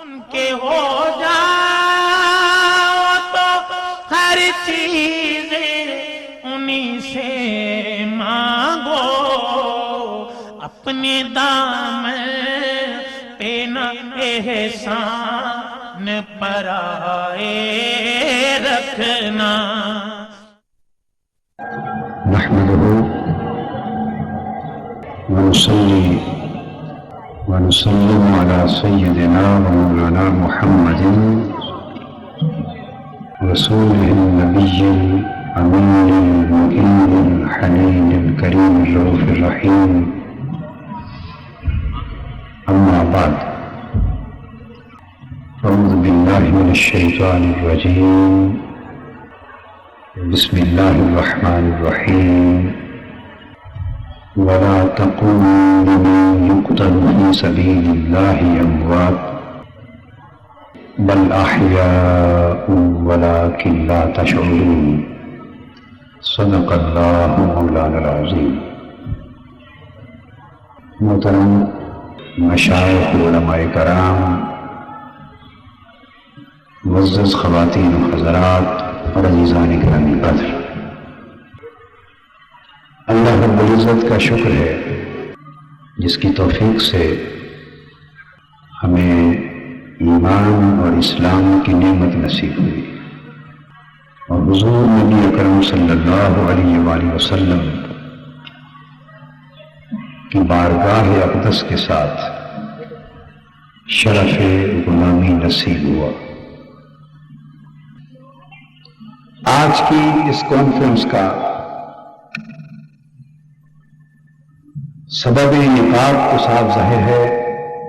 ان کے ہو جاؤ تو ہر چیز انہی سے مانگو، اپنے دامن پہ نہ احسان پرائے رکھنا۔ نحمده ونصلي ونسلم على سيدنا ومولانا محمد رسوله النبي الأمين المؤمن الحنين الكريم الرؤوف الرحيم، أما بعد، أعوذ بالله من الشيطان الرجيم، بسم الله الرحمن الرحيم، ولا تقولوا لمن يقتل في سبيل الله أموات بل أحياء ولكن لا تشعرون، صدق الله مولانا العظيم۔ محترم مشائخ علماء کرام، معزز خواتین و حضرات اور عزیزان گرامی قدر، اللہ رب العزت کا شکر ہے جس کی توفیق سے ہمیں ایمان اور اسلام کی نعمت نصیب ہوئی، اور حضور نبی اکرم صلی اللہ علیہ وآلہ وسلم کی بارگاہ اقدس کے ساتھ شرف غلامی نصیب ہوا۔ آج کی اس کانفرنس کا سبب انعقاد تو صاف ظاہر ہے،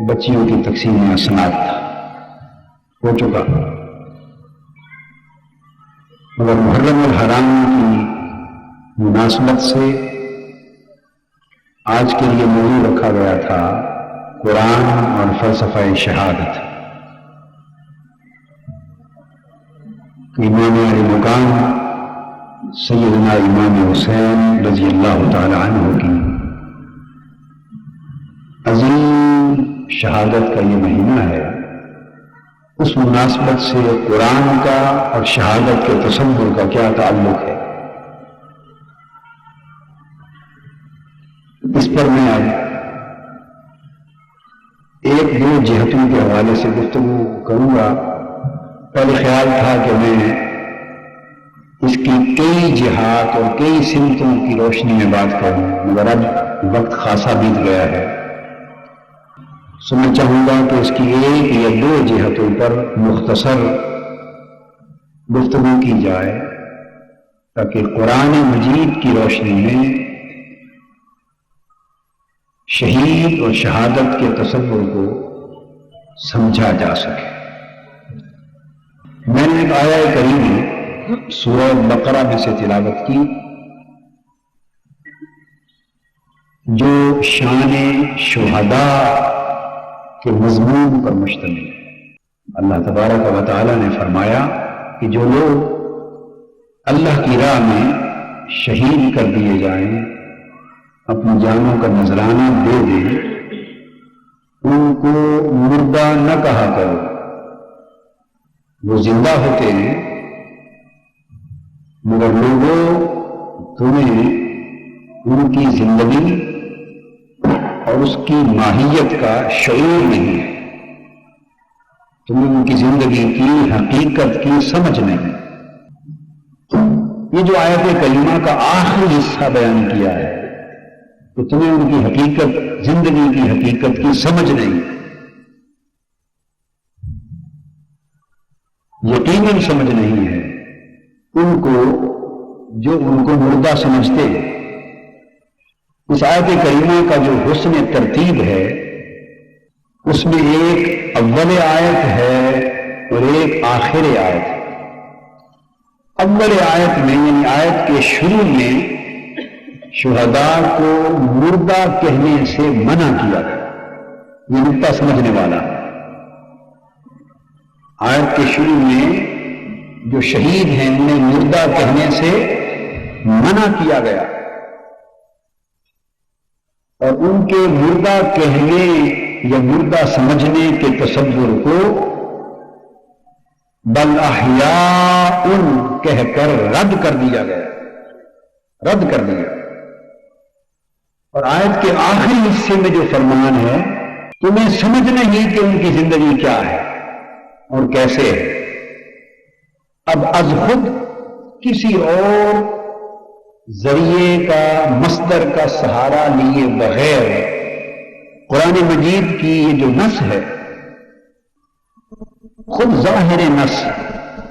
بچیوں کی تقسیم اسناد ہو چکا، مگر محرم الحرام کی مناسبت سے آج کے لیے موضوع رکھا گیا تھا قرآن اور فلسفہ شہادت۔ امام علی مقام سیدنا امام حسین رضی اللہ تعالی عنہ کی عظیم شہادت کا یہ مہینہ ہے، اس مناسبت سے قرآن کا اور شہادت کے تصور کا کیا تعلق ہے، اس پر میں اب ایک دو جہتوں کے حوالے سے گفتگو کروں گا۔ پہلے خیال تھا کہ میں اس کی کئی جہات اور کئی سمتوں کی روشنی میں بات کروں، مگر اب وقت خاصا بیت گیا ہے، سو میں چاہوں گا کہ اس کی ایک یا دو جہتوں پر مختصر گفتگو کی جائے تاکہ قرآن مجید کی روشنی میں شہید اور شہادت کے تصور کو سمجھا جا سکے۔ میں نے ایک آیہ کریمہ سورہ بقرہ میں سے تلاوت کی جو شان شہداء کے مضمون پر مشتمل ہے۔ اللہ تبارک و تعالی نے فرمایا کہ جو لوگ اللہ کی راہ میں شہید کر دیے جائیں، اپنی جانوں کا نذرانہ دے دیں، ان کو مردہ نہ کہا کرو، وہ زندہ ہوتے ہیں، مگر لوگوں تمہیں ان کی زندگی اور اس کی ماہیت کا شعور نہیں ہے، تمہیں ان کی زندگی کی حقیقت کی سمجھ نہیں۔ یہ جو آیت کریمہ کا آخری حصہ بیان کیا ہے کہ تمہیں ان کی حقیقت، زندگی کی حقیقت کی سمجھ نہیں، یقیناً سمجھ نہیں ہے ان کو جو ان کو مردہ سمجھتے ہیں۔ اس آیت کریمہ کا جو حسن ترتیب ہے اس میں ایک اول آیت ہے اور ایک آخر آیت ہے۔ اول آیت میں یعنی آیت کے شروع میں شہداء کو مردہ کہنے سے منع کیا گیا، یہ نقطہ سمجھنے والا ہے۔ آیت کے شروع میں جو شہید ہیں انہیں مردہ کہنے سے منع کیا گیا، اور ان کے مردہ کہنے یا مردہ سمجھنے کے تصور کو بل احیاء کہہ کر رد کر دیا گیا، رد کر دیا۔ اور آیت کے آخری حصے میں جو فرمان ہے، تمہیں سمجھ نہیں کہ ان کی زندگی کیا ہے اور کیسے ہے۔ اب از خود کسی اور ذریعے کا، مصدر کا سہارا لیے بغیر قرآن مجید کی یہ جو نص ہے، خود ظاہر نص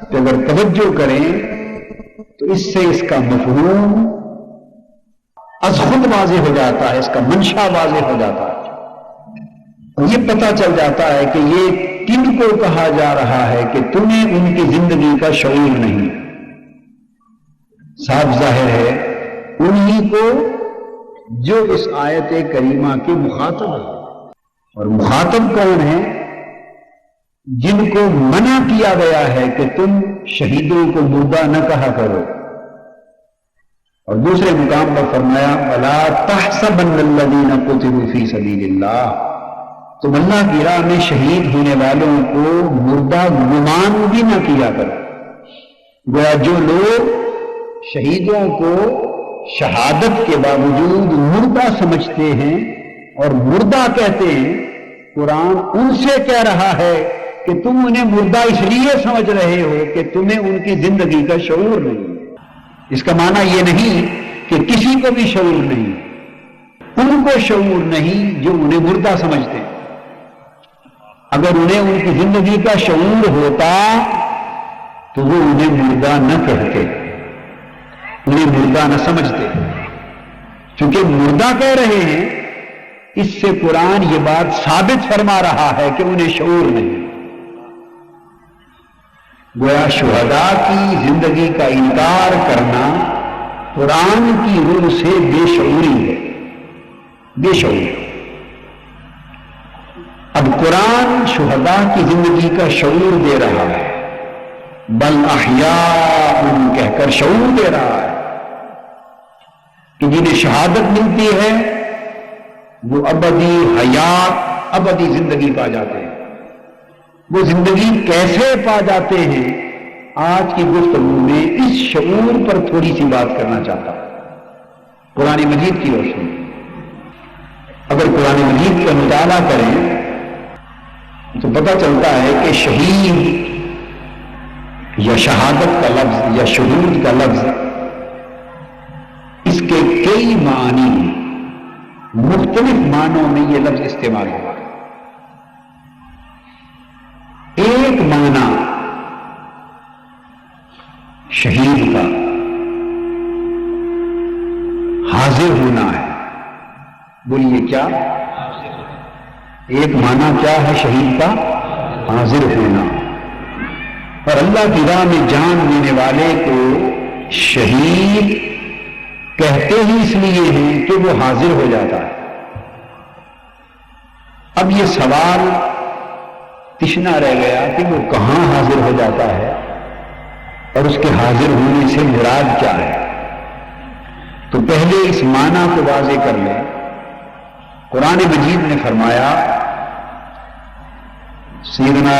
پہ اگر توجہ کریں تو اس سے اس کا مفہوم از خود واضح ہو جاتا ہے، اس کا منشا واضح ہو جاتا ہے، اور یہ پتہ چل جاتا ہے کہ یہ کن کو کہا جا رہا ہے کہ تمہیں ان کی زندگی کا شعور نہیں۔ صاف ظاہر ہے انہی کو جو اس آیت کریمہ کے مخاطب ہے، اور مخاطب کون ہے؟ جن کو منع کیا گیا ہے کہ تم شہیدوں کو مردہ نہ کہا کرو، اور دوسرے مقام پر فرمایا وَلَا تَحْسَبَنَّ الَّذِينَ قُتِلُوا فِي سَبِيلِ اللَّهِ، تم اللہ کی راہ میں شہید ہونے والوں کو مردہ گمان بھی نہ کیا کرو۔ گویا جو لوگ شہیدوں کو شہادت کے باوجود مردہ سمجھتے ہیں اور مردہ کہتے ہیں، قرآن ان سے کہہ رہا ہے کہ تم انہیں مردہ اس لیے سمجھ رہے ہو کہ تمہیں ان کی زندگی کا شعور نہیں۔ اس کا معنی یہ نہیں کہ کسی کو بھی شعور نہیں، ان کو شعور نہیں جو انہیں مردہ سمجھتے ہیں۔ اگر انہیں ان کی زندگی کا شعور ہوتا تو وہ انہیں مردہ نہ کہتے، انہیں مردہ نہ سمجھتے۔ چونکہ مردہ کہہ رہے ہیں، اس سے قرآن یہ بات ثابت فرما رہا ہے کہ انہیں شعور نہیں۔ گویا شہداء کی زندگی کا انکار کرنا قرآن کی روح سے بے شعوری ہے، بے شعوری۔ اب قرآن شہداء کی زندگی کا شعور دے رہا ہے، بل احیاء کہہ کر شعور دے رہا ہے کہ جنہیں شہادت ملتی ہے وہ ابدی حیات، ابدی زندگی پا جاتے ہیں۔ وہ زندگی کیسے پا جاتے ہیں؟ آج کی گفتگو میں اس شعور پر تھوڑی سی بات کرنا چاہتا ہوں قرآن مجید کی روشنی۔ اگر قرآن مجید کا مطالعہ کریں تو پتہ چلتا ہے کہ شہید یا شہادت کا لفظ یا شہود کا لفظ، اس کے کئی معنی، مختلف معنوں میں یہ لفظ استعمال ہوا۔ ایک معنی شہید کا حاضر ہونا ہے۔ بولیے کیا؟ ایک معنی کیا ہے شہید کا؟ حاضر ہونا۔ اور اللہ کی راہ میں جان دینے والے کو شہید کہتے ہی اس لیے ہیں کہ وہ حاضر ہو جاتا ہے۔ اب یہ سوال تشنا رہ گیا کہ وہ کہاں حاضر ہو جاتا ہے اور اس کے حاضر ہونے سے مراد کیا ہے۔ تو پہلے اس معنی کو واضح کر لیں۔ قرآن مجید نے فرمایا، سیدنا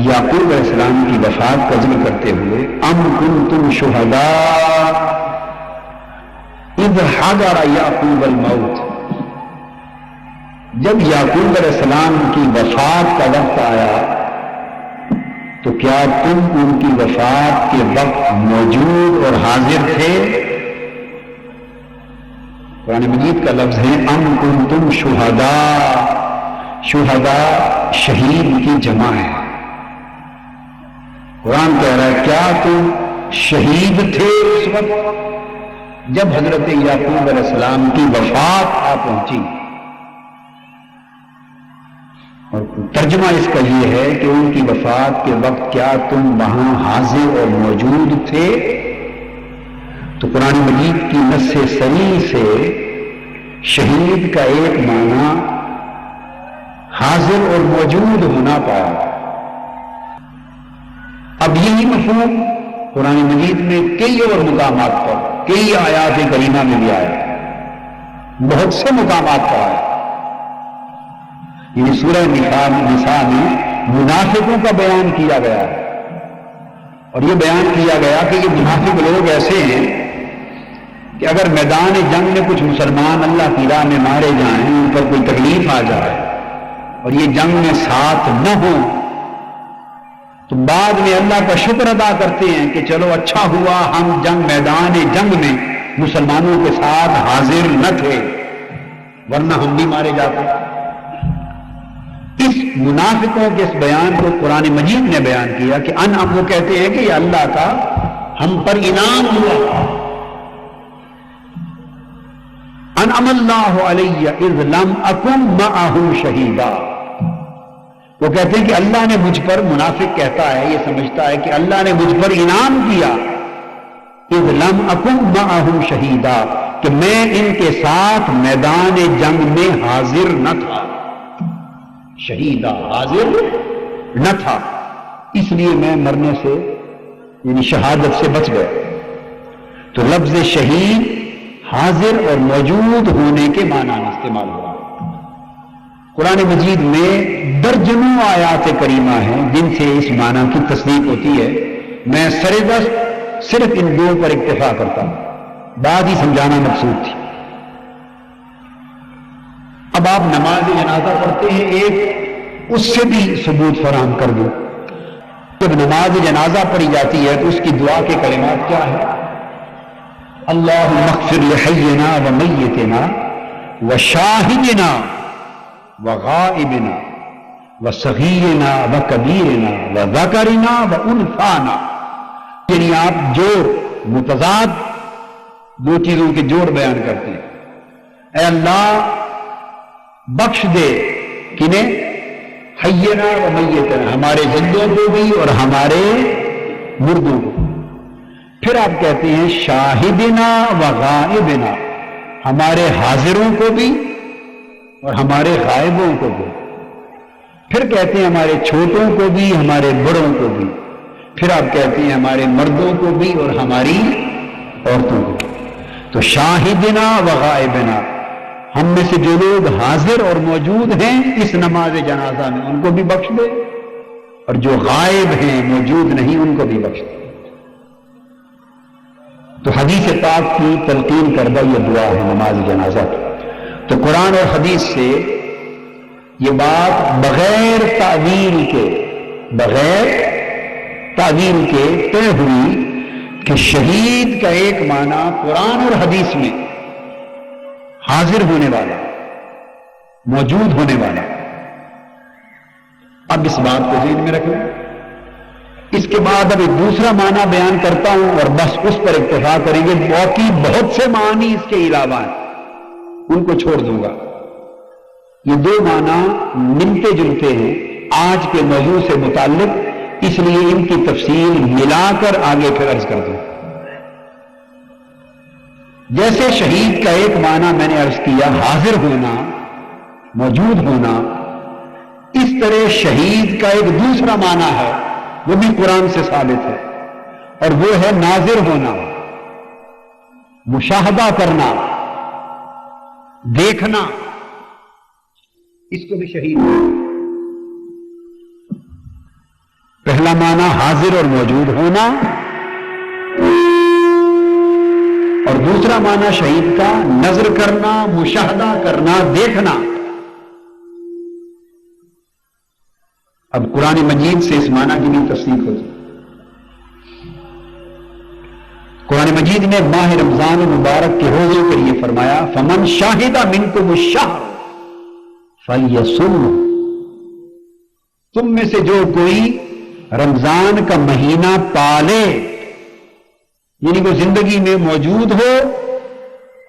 یعقوب علیہ السلام کی وفات کا ذکر کرتے ہوئے، ام کنتم شہداء اذ حضر یعقوب الموت، جب یعقوب علیہ السلام کی وفات کا وقت آیا تو کیا تم ان کی وفات کے وقت موجود اور حاضر تھے؟ قرآن مجید کا لفظ ہے ام کنتم شہداء، شہداء شہید کی جمع ہے۔ قرآن کہہ رہا ہے کیا تم شہید تھے اس وقت جب حضرت یعقوب علیہ السلام کی وفات آ پہنچی؟ اور ترجمہ اس کا یہ ہے کہ ان کی وفات کے وقت کیا تم وہاں حاضر اور موجود تھے؟ تو قرآن مجید کی نص صریح سے شہید کا ایک معنی حاضر اور موجود ہونا پایا۔ اب یہی مفہوم قرآن مجید میں کئی اور مقامات پر، کئی آیات کریمہ میں بھی آیا، بہت سے مقامات پر آیا۔ یعنی سورہ نساء میں منافقوں کا بیان کیا گیا ہے، اور یہ بیان کیا گیا کہ یہ منافق لوگ ایسے ہیں کہ اگر میدان جنگ میں کچھ مسلمان اللہ کی راہ میں مارے جائیں، ان پر کوئی تکلیف آ جائے اور یہ جنگ میں ساتھ نہ ہوں، تو بعد میں اللہ کا شکر ادا کرتے ہیں کہ چلو اچھا ہوا ہم میدان جنگ میں مسلمانوں کے ساتھ حاضر نہ تھے، ورنہ ہم بھی مارے جاتے۔ اس منافقوں کے اس بیان کو قرآن مجید نے بیان کیا کہ وہ کہتے ہیں کہ یہ اللہ کا ہم پر انعام ہوا، انعم اللہ علیہ اذ لم اکن معہم شہیدا۔ وہ کہتے ہیں کہ اللہ نے مجھ پر، منافق کہتا ہے، یہ سمجھتا ہے کہ اللہ نے مجھ پر انعام کیا، اذ لم اکن معہم شہیدا، کہ میں ان کے ساتھ میدان جنگ میں حاضر نہ تھا، شہیدہ حاضر نہ تھا، اس لیے میں مرنے سے یعنی شہادت سے بچ گیا۔ تو لفظ شہید حاضر اور موجود ہونے کے معنی میں استعمال ہوا۔ قرآن مجید میں درجنوں آیات کریمہ ہیں جن سے اس معنی کی تصدیق ہوتی ہے۔ میں سربست صرف ان دو پر اکتفا کرتا ہوں، بعد ہی سمجھانا مقصود تھی۔ اب آپ نماز جنازہ پڑھتے ہیں، ایک اس سے بھی ثبوت فراہم کر دوں۔ جب نماز جنازہ پڑھی جاتی ہے تو اس کی دعا کے کلمات کیا ہے؟ اللہم اغفر لحینا و میتنا و شاہدنا و غائبنا و صغیرنا و کبیرنا و ذکرنا و انثانا، یعنی آپ جوڑ، متضاد دو چیزوں کے جوڑ بیان کرتے ہیں۔ اے اللہ بخش دے کنہیں؟ حینا و میتنا، ہمارے زندوں کو بھی اور ہمارے مردوں کو۔ پھر آپ کہتے ہیں شاہدنا و غائبنا، ہمارے حاضروں کو بھی اور ہمارے غائبوں کو بھی۔ پھر کہتے ہیں ہمارے چھوٹوں کو بھی، ہمارے بڑوں کو بھی۔ پھر آپ کہتے ہیں ہمارے مردوں کو بھی اور ہماری عورتوں کو بھی۔ تو شاہدنا و غائبنا، ہم میں سے جو لوگ حاضر اور موجود ہیں اس نماز جنازہ میں ان کو بھی بخش دے، اور جو غائب ہیں موجود نہیں ان کو بھی بخش دے۔ تو حدیث پاک کی تلقین کردہ یہ دعا ہے نماز جنازہ کی۔ تو قرآن اور حدیث سے یہ بات بغیر تعویل کے طے ہوئی کہ شہید کا ایک معنی قرآن اور حدیث میں حاضر ہونے والا، موجود ہونے والا۔ اب اس بات کو ذہن میں رکھیں۔ اس کے بعد اب ایک دوسرا معنی بیان کرتا ہوں اور بس اس پر اکتفا کریں گے، باقی بہت سے معنی اس کے علاوہ ہیں، ان کو چھوڑ دوں گا۔ یہ دو معنی ملتے جلتے ہیں آج کے موضوع سے متعلق، اس لیے ان کی تفصیل ملا کر آگے پھر عرض کر دوں۔ جیسے شہید کا ایک معنی میں نے عرض کیا حاضر ہونا، موجود ہونا، اس طرح شہید کا ایک دوسرا معنی ہے، وہ بھی قرآن سے ثابت ہے، اور وہ ہے ناظر ہونا، مشاہدہ کرنا، دیکھنا، اس کو بھی شہید ہونا۔ پہلا معنی حاضر اور موجود ہونا، اور دوسرا معنی شہید کا نظر کرنا، مشاہدہ کرنا، دیکھنا۔ اب قرآن مجید سے اس معنی کی بھی تصدیق ہوتی۔ قرآن مجید نے ماہ رمضان مبارک کے روزے کے لیے فرمایا فمن شاہد منکم الشہر فلیصمہ، تم میں سے جو کوئی رمضان کا مہینہ پالے، یعنی وہ زندگی میں موجود ہو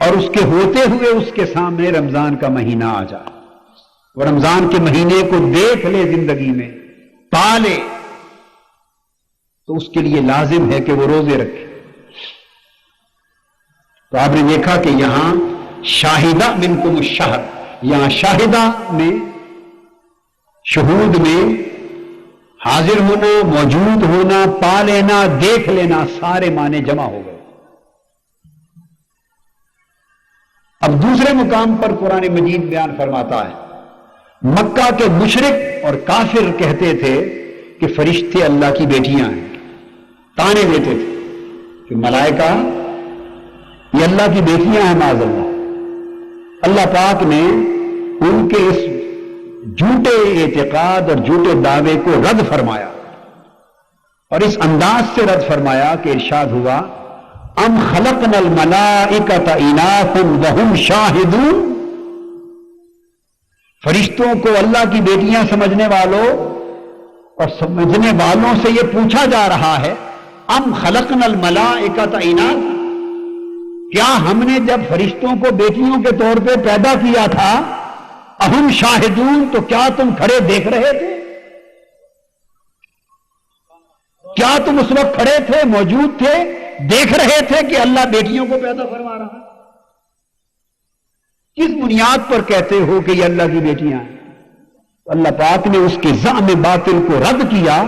اور اس کے ہوتے ہوئے اس کے سامنے رمضان کا مہینہ آ جائے، وہ رمضان کے مہینے کو دیکھ لے، زندگی میں پالے، تو اس کے لیے لازم ہے کہ وہ روزے رکھے۔ تو آپ نے دیکھا کہ یہاں شاہدہ منکم الشہر، یہاں شاہدہ میں، شہود میں حاضر ہونا، موجود ہونا، پا لینا، دیکھ لینا، سارے معنی جمع ہو گئے۔ اب دوسرے مقام پر قرآن مجید بیان فرماتا ہے مکہ کے مشرک اور کافر کہتے تھے کہ فرشتے اللہ کی بیٹیاں ہیں، تانے دیتے تھے کہ ملائکہ یہ اللہ کی بیٹیاں ہیں معاذ اللہ۔ اللہ پاک نے ان کے اس جھوٹے اعتقاد اور جھوٹے دعوے کو رد فرمایا، اور اس انداز سے رد فرمایا کہ ارشاد ہوا ام خلقنا الملائکۃ اناثا وہم شاہدون، فرشتوں کو اللہ کی بیٹیاں سمجھنے والوں اور سمجھنے والوں سے یہ پوچھا جا رہا ہے ام خلقنا الملائکۃ اناثا، کیا ہم نے جب فرشتوں کو بیٹیوں کے طور پہ پیدا کیا تھا اہم شاہدون، تو کیا تم کھڑے دیکھ رہے تھے؟ کیا تم اس وقت کھڑے تھے، موجود تھے، دیکھ رہے تھے کہ اللہ بیٹیوں کو پیدا فرما رہا ہے؟ کس بنیاد پر کہتے ہو کہ یہ اللہ کی بیٹیاں ہیں؟ اللہ پاک نے اس کے زعم باطل کو رد کیا،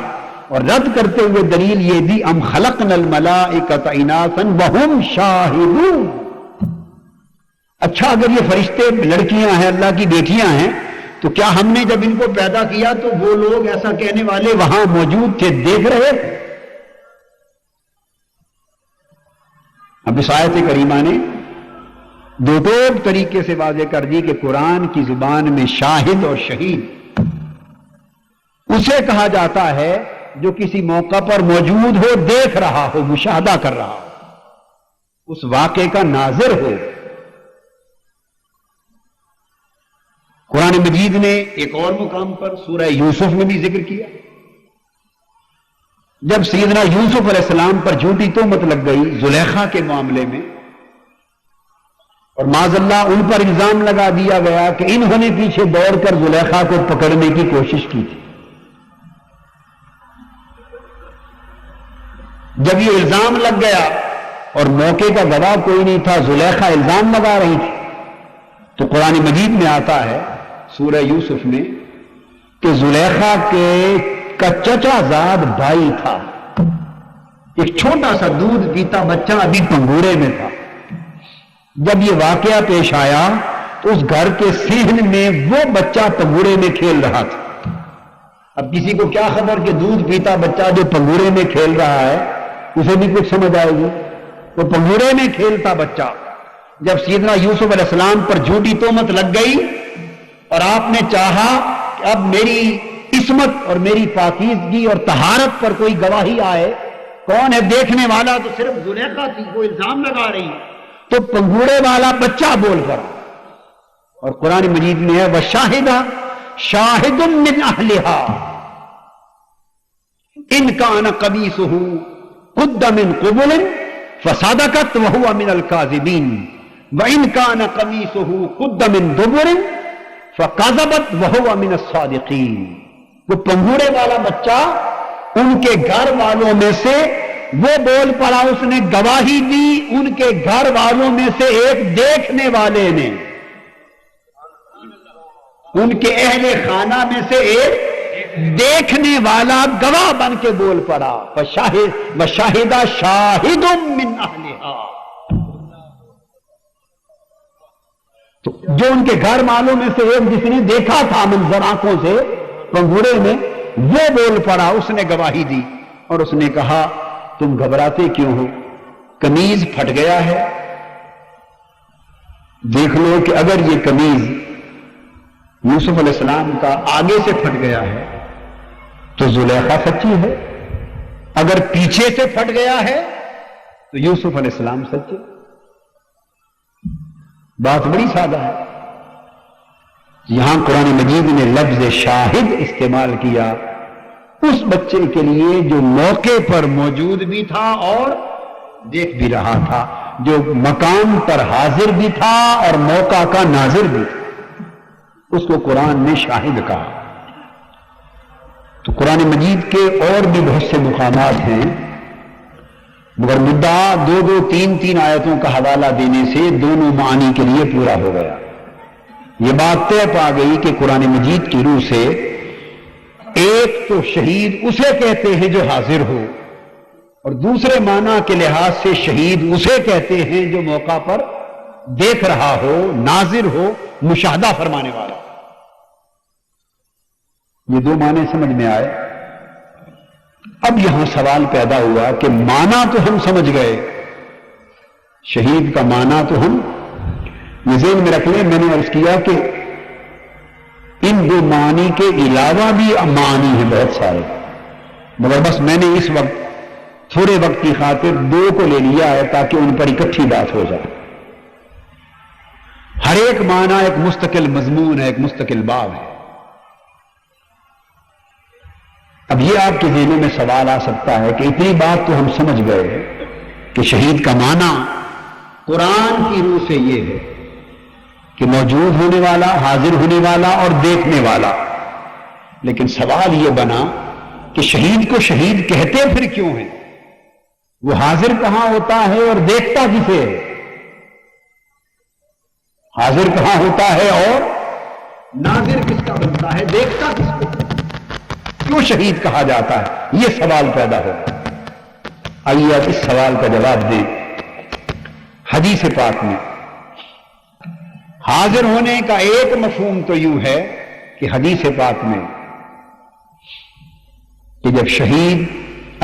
اور رد کرتے ہوئے دلیل یہ دی ام خلقنا الملائکۃ اناثا وہم شاہدون۔ اچھا، اگر یہ فرشتے لڑکیاں ہیں، اللہ کی بیٹیاں ہیں، تو کیا ہم نے جب ان کو پیدا کیا تو وہ لوگ ایسا کہنے والے وہاں موجود تھے، دیکھ رہے تھے؟ اب اس آیت کریمہ نے دو طریقے سے واضح کر دی کہ قرآن کی زبان میں شاہد اور شہید اسے کہا جاتا ہے جو کسی موقع پر موجود ہو، دیکھ رہا ہو، مشاہدہ کر رہا ہو، اس واقعے کا ناظر ہو۔ قرآن مجید نے ایک اور مقام پر سورہ یوسف میں بھی ذکر کیا، جب سیدنا یوسف علیہ السلام پر جھوٹی تہمت لگ گئی زلیخا کے معاملے میں، اور معاذ اللہ ان پر الزام لگا دیا گیا کہ انہوں نے پیچھے دوڑ کر زلیخا کو پکڑنے کی کوشش کی تھی۔ جب یہ الزام لگ گیا اور موقع کا گواہ کوئی نہیں تھا، زلیخا الزام لگا رہی تھی، تو قرآن مجید میں آتا ہے سورہ یوسف میں کہ زلیخا کا چچا زاد بھائی تھا، ایک چھوٹا سا دودھ پیتا بچہ ابھی پنگورے میں تھا۔ جب یہ واقعہ پیش آیا تو اس گھر کے صحن میں وہ بچہ پنگورے میں کھیل رہا تھا۔ اب کسی کو کیا خبر کہ دودھ پیتا بچہ جو پنگورے میں کھیل رہا ہے اسے بھی کچھ سمجھ آئے گی؟ وہ پنگورے میں کھیلتا بچہ جب سیدنا یوسف علیہ السلام پر جھوٹی تہمت لگ گئی، اور آپ نے چاہا کہ اب میری عصمت اور میری پاکیزگی اور طہارت پر کوئی گواہی آئے، کون ہے دیکھنے والا؟ تو صرف زلیخا تھی، وہ الزام لگا رہی، تو پنگورے والا بچہ بول کر، اور قرآن مجید میں ہے وَشَاهِدَ شَاهِدٌ مِّنْ أَهْلِهَا إِنْ كَانَ قَمِيصُهُ قُدَّ مِنْ قُبُلٍ فَصَدَقَتْ وَهُوَ مِنَ الْكَاذِبِينَ وَإِنْ كَانَ قَمِيصُهُ قُدَّ مِنْ دُبُرٍ فَكَذَبَتْ وَهُوَ مِنَ الصَّادِقِينَ۔ وہ پنگورے والا بچہ ان کے گھر والوں میں سے وہ بول پڑا، اس نے گواہی دی، ان کے گھر والوں میں سے ایک دیکھنے والے نے، ان کے اہل خانہ میں سے ایک دیکھنے والا گواہ بن کے بول پڑا، وَشَاهِدَ شَاهِدٌ مِّنْ أَهْلِهَا۔ تو جو ان کے گھر والوں میں سے ایک جس نے دیکھا تھا منظر آنکھوں سے پنگورے میں، وہ بول پڑا، اس نے گواہی دی، اور اس نے کہا تم گھبراتے کیوں ہو؟ قمیض پھٹ گیا ہے، دیکھ لو کہ اگر یہ قمیض یوسف علیہ السلام کا آگے سے پھٹ گیا ہے تو زلیخا سچی ہے، اگر پیچھے سے پھٹ گیا ہے تو یوسف علیہ السلام سچے۔ بات بڑی سادہ ہے۔ یہاں قرآن مجید نے لفظ شاہد استعمال کیا اس بچے کے لیے جو موقع پر موجود بھی تھا اور دیکھ بھی رہا تھا، جو مقام پر حاضر بھی تھا اور موقع کا ناظر بھی تھا، اس کو قرآن نے شاہد کہا۔ تو قرآن مجید کے اور بھی بہت سے مقامات ہیں، مگر مدعا دو تین آیتوں کا حوالہ دینے سے دونوں معنی کے لیے پورا ہو گیا۔ یہ بات طے پا گئی کہ قرآن مجید کی روح سے ایک تو شہید اسے کہتے ہیں جو حاضر ہو، اور دوسرے معنی کے لحاظ سے شہید اسے کہتے ہیں جو موقع پر دیکھ رہا ہو، ناظر ہو، مشاہدہ فرمانے والا۔ یہ دو معنی سمجھ میں آئے. اب یہاں سوال پیدا ہوا کہ معنی تو ہم سمجھ گئے، شہید کا معنی تو ہم یہ ذہن میں رکھ لیں. میں نے عرض کیا کہ ان دو معنی کے علاوہ بھی معنی ہیں بہت سارے، مگر بس میں نے اس وقت تھوڑے وقت کی خاطر دو کو لے لیا ہے تاکہ ان پر اکٹھی بات ہو جائے. ہر ایک معنی ایک مستقل مضمون ہے، ایک مستقل باب ہے. اب یہ آپ کے ذہنوں میں سوال آ سکتا ہے کہ اتنی بات تو ہم سمجھ گئے کہ شہید کا معنی قرآن کی روح سے یہ ہے کہ موجود ہونے والا، حاضر ہونے والا اور دیکھنے والا. لیکن سوال یہ بنا کہ شہید کو شہید کہتے پھر کیوں ہیں؟ وہ حاضر کہاں ہوتا ہے اور دیکھتا کسے ہے؟ حاضر کہاں ہوتا ہے اور ناظر کس کا بنتا ہے؟ دیکھتا کس کو؟ کیوں شہید کہا جاتا ہے؟ یہ سوال پیدا ہو. آئیے آپ اس سوال کا جواب دیں. حدیث پاک میں حاضر ہونے کا ایک مفہوم تو یوں ہے کہ حدیث پاک میں کہ جب شہید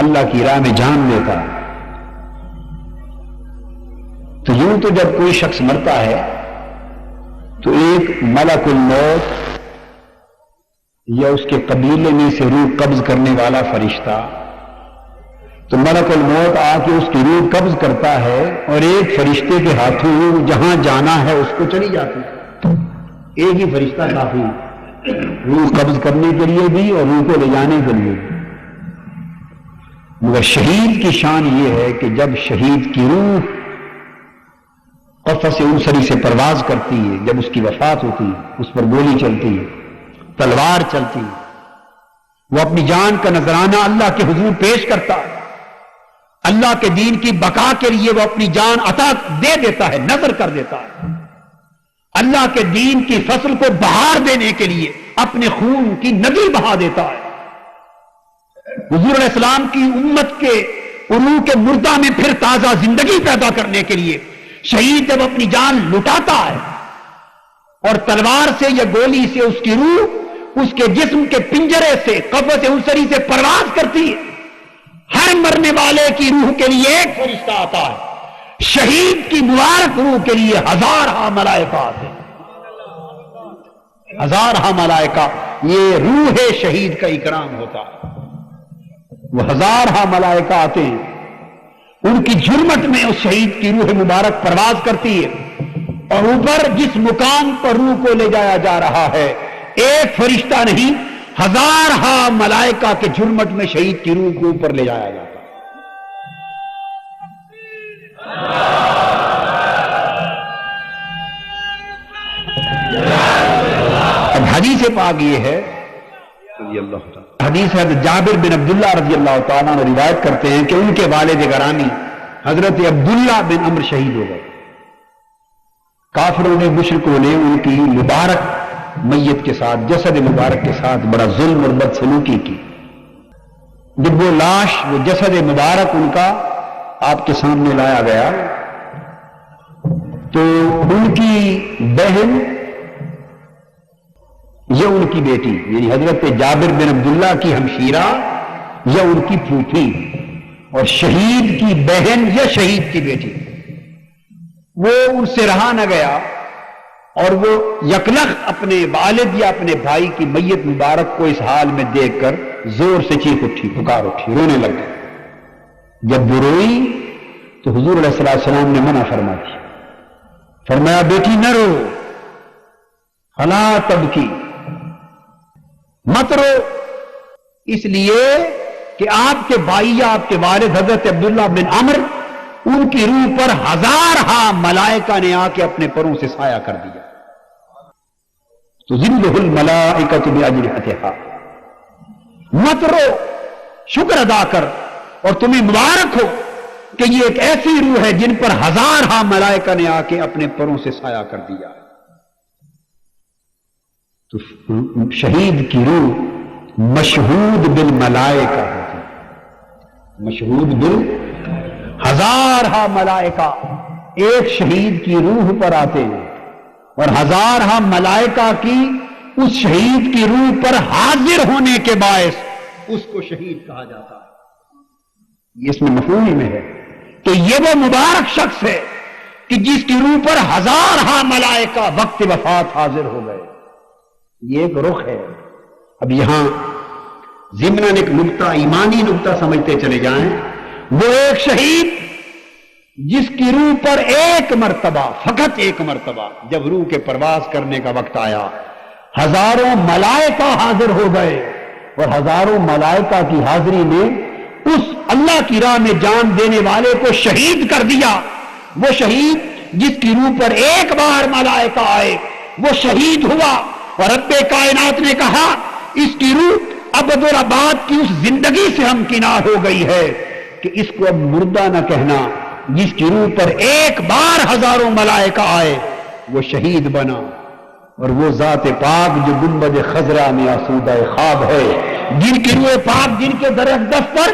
اللہ کی راہ میں جان لیتا ہے تو یوں تو جب کوئی شخص مرتا ہے تو ایک ملک الموت یا اس کے قبیلے میں سے روح قبض کرنے والا فرشتہ، تو ملک الموت آ کے اس کی روح قبض کرتا ہے اور ایک فرشتے کے ہاتھوں جہاں جانا ہے اس کو چلی جاتی ہے. ایک ہی فرشتہ کافی روح قبض کرنے کے لیے بھی اور روح کو لے جانے کے لیے بھی. مگر شہید کی شان یہ ہے کہ جب شہید کی روح قفص انصری سے پرواز کرتی ہے، جب اس کی وفات ہوتی ہے، اس پر گولی چلتی ہے، تلوار چلتی ہے، وہ اپنی جان کا نذرانہ اللہ کے حضور پیش کرتا ہے. اللہ کے دین کی بقا کے لیے وہ اپنی جان عطا دے دیتا ہے، نذر کر دیتا ہے. اللہ کے دین کی فصل کو بہار دینے کے لیے اپنے خون کی ندی بہا دیتا ہے. حضور علیہ السلام کی امت کے عروق کے مردہ میں پھر تازہ زندگی پیدا کرنے کے لیے شہید جب اپنی جان لٹاتا ہے اور تلوار سے یا گولی سے اس کی روح اس کے جسم کے پنجرے سے قفص انصری سے پرواز کرتی ہے، ہر مرنے والے کی روح کے لیے ایک فرشتہ آتا ہے، شہید کی مبارک روح کے لیے ہزارہ ملائکہ آتے ہیں. ہزارہ ملائکہ، یہ روح شہید کا اکرام ہوتا ہے. وہ ہزارہ ملائکہ آتے ہیں، ان کی جرمٹ میں اس شہید کی روح مبارک پرواز کرتی ہے اور اوپر جس مقام پر روح کو لے جایا جا رہا ہے ایک فرشتہ نہیں، ہزارہ ملائکہ کے جرمٹ میں شہید کی روح کو اوپر لے جایا جاتا ہے. اب حدیث پاک یہ ہے، حدیث ہے جابر بن عبداللہ رضی اللہ تعالیٰ عنہ روایت کرتے ہیں کہ ان کے والد گرامی حضرت عبداللہ بن عمر شہید ہو گئے. کافروں نے، مشرکوں نے ان کی مبارک میت کے ساتھ، جسد مبارک کے ساتھ بڑا ظلم اور بدسلوکی کی. جب وہ لاش، وہ جسد مبارک ان کا آپ کے سامنے لایا گیا تو ان کی بہن یا ان کی بیٹی، یعنی حضرت جابر بن عبداللہ کی ہمشیرہ یا ان کی پھوپھی اور شہید کی بہن یا شہید کی بیٹی، وہ ان سے رہا نہ گیا اور وہ یکلخت اپنے والد یا اپنے بھائی کی میت مبارک کو اس حال میں دیکھ کر زور سے چیخ اٹھی، پکار اٹھی، رونے لگ گئے. جب وہ روئی تو حضور علیہ السلام نے منع فرما دی، فرمایا بیٹی نہ رو، فلا تبکی، مت رو، اس لیے کہ آپ کے بھائی یا آپ کے والد حضرت عبداللہ بن عمر، ان کی روح پر ہزارہ ملائکہ نے آ کے اپنے پروں سے سایہ کر دیا. تو ظلہ الملائکۃ باجنحتہا، مت رو، شکر ادا کر اور تمہیں مبارک ہو کہ یہ ایک ایسی روح ہے جن پر ہزارہ ملائکہ نے آ کے اپنے پروں سے سایہ کر دیا. تو شہید کی روح مشہود بالملائکہ ہوتی، مشہود ہزارہ ملائکہ ایک شہید کی روح پر آتے ہیں اور ہزارہ ملائکہ کی اس شہید کی روح پر حاضر ہونے کے باعث اس کو شہید کہا جاتا ہے. یہ اس میں مفہوم میں ہے کہ یہ وہ مبارک شخص ہے کہ جس کی روح پر ہزارہا ملائکہ وقت وفات حاضر ہو گئے. یہ ایک رخ ہے. اب یہاں ضمناً ایک نقطہ، ایمانی نقطہ سمجھتے چلے جائیں. وہ ایک شہید جس کی روح پر ایک مرتبہ، فقط ایک مرتبہ، جب روح کے پرواز کرنے کا وقت آیا، ہزاروں ملائکہ حاضر ہو گئے، اور ہزاروں ملائکہ کی حاضری نے اس اللہ کی راہ میں جان دینے والے کو شہید کر دیا. وہ شہید جس کی روح پر ایک بار ملائکہ آئے وہ شہید ہوا، اور رب کائنات نے کہا اس کی روح ابد الآباد کی اس زندگی سے ہمکنار ہو گئی ہے کہ اس کو اب مردہ نہ کہنا. جس کی روح پر ایک بار ہزاروں ملائکہ آئے وہ شہید بنا. اور وہ ذات پاک جو گنبد خضرا میں آسودہ خواب ہے، جن کی روح پاک، جن کے در اقدس پر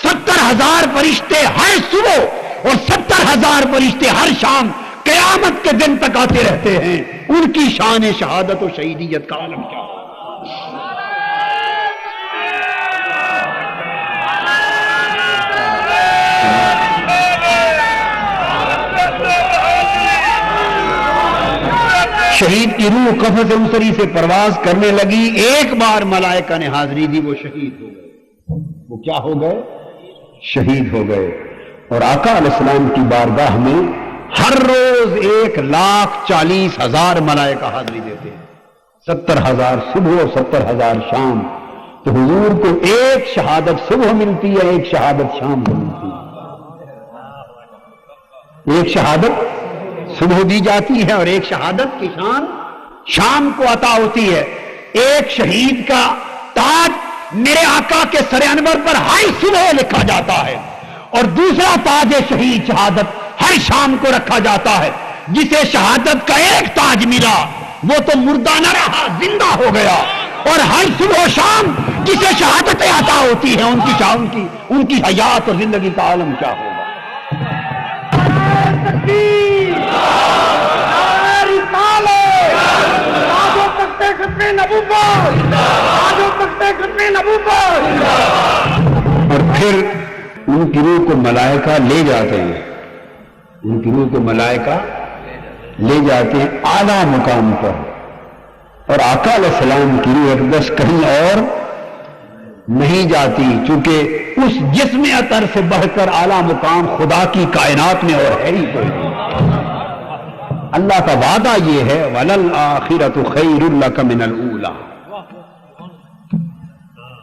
70,000 فرشتے ہر صبح اور 70,000 فرشتے ہر شام قیامت کے دن تک آتے رہتے ہیں، ان کی شان شہادت و شہیدیت کا عالم کیا ہے. شہید کی روح قفس اسری سے پرواز کرنے لگی، ایک بار ملائکہ نے حاضری دی، وہ شہید ہو گئے. وہ کیا ہو گئے؟ شہید ہو گئے. اور آقا علیہ السلام کی بارگاہ میں ہر روز 1,40,000 ملائکہ حاضری دیتے ہیں، 70,000 صبح اور 70,000 شام. تو حضور کو ایک شہادت صبح ملتی ہے، ایک شہادت شام کو ملتی ہے. ایک شہادت صبح دی جاتی ہے اور ایک شہادت کی شان شام کو عطا ہوتی ہے. ایک شہید کا تاج میرے آقا کے سر انور پر ہر صبح لکھا جاتا ہے، اور دوسرا تاج شہید شہادت ہر شام کو رکھا جاتا ہے. جسے شہادت کا ایک تاج ملا وہ تو مردہ نہ رہا، زندہ ہو گیا. اور ہر صبح و شام جسے شہادتیں عطا ہوتی ہیں ان کی حیات اور زندگی کا عالم کیا ہوگا. اور پھر ان کی روح کو ملائکہ لے جاتے ہیں، ان کی روح کو ملائکہ لے جاتے ہیں اعلیٰ مقام پر. اور آقا علیہ السلام کی روح اقدس کہیں اور نہیں جاتی، چونکہ اس جسم اطہر سے بڑھ کر اعلیٰ مقام خدا کی کائنات میں اور ہے ہی کوئی نہیں. اللہ کا وعدہ یہ ہے وَلَلْآخِرَةُ خَيْرٌ لَكَ مِنَ الْأُولَى.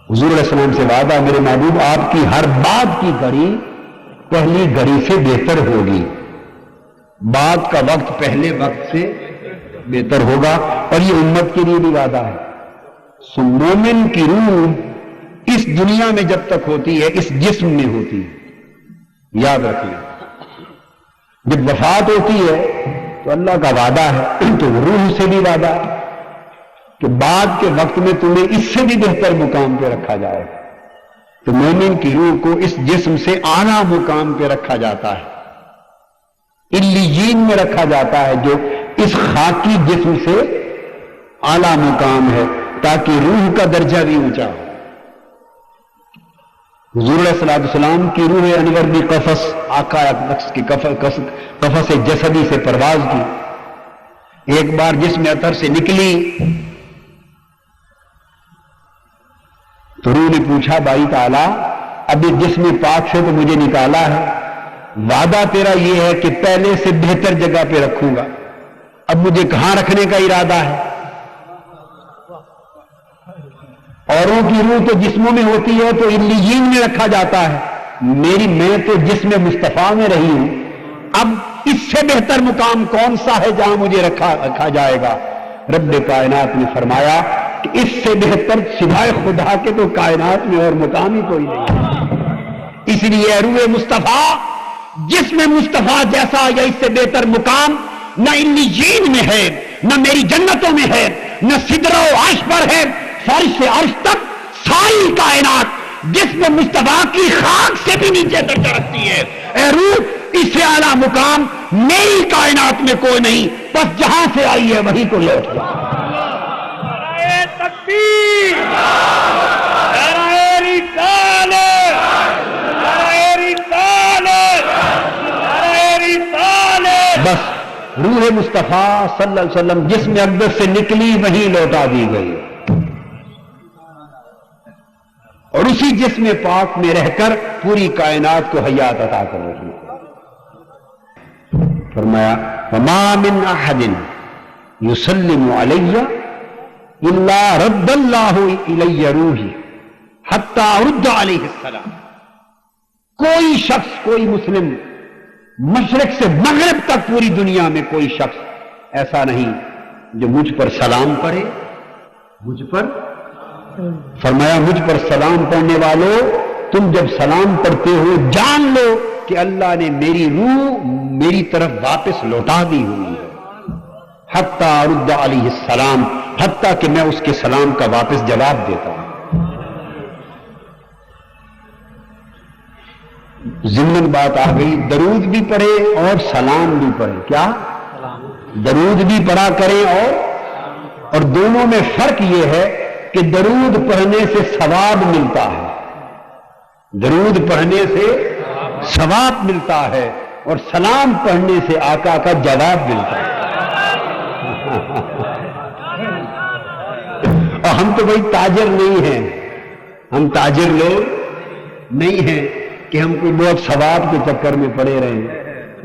حضور علیہ السلام سے وعدہ، میرے محبوب آپ کی ہر بات کی گھڑی پہلی گھڑی سے بہتر ہوگی. بات کا وقت پہلے وقت سے بہتر ہوگا. اور یہ امت کے لیے بھی وعدہ ہے. مومن کی روح اس دنیا میں جب تک ہوتی ہے اس جسم میں ہوتی ہے، یاد رکھیے. جب وفات ہوتی ہے تو اللہ کا وعدہ ہے، تو روح سے بھی وعدہ ہے کہ بعد کے وقت میں تمہیں اس سے بھی بہتر مقام پہ رکھا جائے. تو مومن کی روح کو اس جسم سے اعلیٰ مقام پہ رکھا جاتا ہے، علیین میں رکھا جاتا ہے، جو اس خاکی جسم سے اعلیٰ مقام ہے، تاکہ روح کا درجہ بھی اونچا ہو. حضور علیہ السلام کی روح انور بھی قفس آقا اقدس کی قفس جسدی سے پرواز کی. ایک بار جسم اطہر سے نکلی تو روح نے پوچھا باری تعالیٰ اب اس جسم پاک سے تو مجھے نکالا ہے، وعدہ تیرا یہ ہے کہ پہلے سے بہتر جگہ پہ رکھوں گا، اب مجھے کہاں رکھنے کا ارادہ ہے؟ اوروں کی روح تو جسموں میں ہوتی ہے تو علیین میں رکھا جاتا ہے، میں تو جسم مصطفیٰ میں رہی ہوں. اب اس سے بہتر مقام کون سا ہے جہاں مجھے رکھا جائے گا؟ رب کائنات نے فرمایا کہ اس سے بہتر سوائے خدا کے تو کائنات میں اور مقام ہی کوئی نہیں ہے. اس لیے روح مصطفیٰ جسم مصطفیٰ جیسا یا اس سے بہتر مقام نہ علیین میں ہے، نہ میری جنتوں میں ہے، نہ سدرہ و عرش پر ہے. فرش سے عرش تک ساری کائنات جسم مصطفیٰ کی خاک سے بھی نیچے تک رکھتی ہے. اے روح اس سے اعلیٰ مقام میری کائنات میں کوئی نہیں، بس جہاں سے آئی ہے وہی کو لوٹ جا. تکبیر، نعرہ رسالت، نعرہ رسالت، نعرہ رسالت۔ بس روح مصطفیٰ صلی اللہ علیہ وسلم جس میں اقدس سے نکلی وہیں لوٹا دی گئی، اور اسی جسم پاک میں رہ کر پوری کائنات کو حیات عطا کر رہی ہے۔ فرمایا وما من احد یسلم علی الا رد اللہ الی روحی حتی ارد علیہ السلام۔ کوئی شخص، کوئی مسلم مشرق سے مغرب تک پوری دنیا میں کوئی شخص ایسا نہیں جو مجھ پر سلام پڑھے، مجھ پر فرمایا مجھ پر سلام پڑھنے والوں، تم جب سلام پڑھتے ہو جان لو کہ اللہ نے میری روح میری طرف واپس لوٹا دی ہوئی ہے، حتی ارد علیہ السلام، حتیٰ کہ میں اس کے سلام کا واپس جواب دیتا ہوں۔ ضمن بات آ گئی، درود بھی پڑھے اور سلام بھی پڑھے۔ کیا؟ درود بھی پڑھا کریں اور دونوں میں فرق یہ ہے کہ درود پڑھنے سے ثواب ملتا ہے، درود پڑھنے سے ثواب ملتا ہے، اور سلام پڑھنے سے آقا کا جواب ملتا ہے۔ اور ہم تو بھائی تاجر نہیں ہیں، ہم تاجر لوگ نہیں ہیں کہ ہم کوئی بہت ثواب کے چکر میں پڑے رہیں،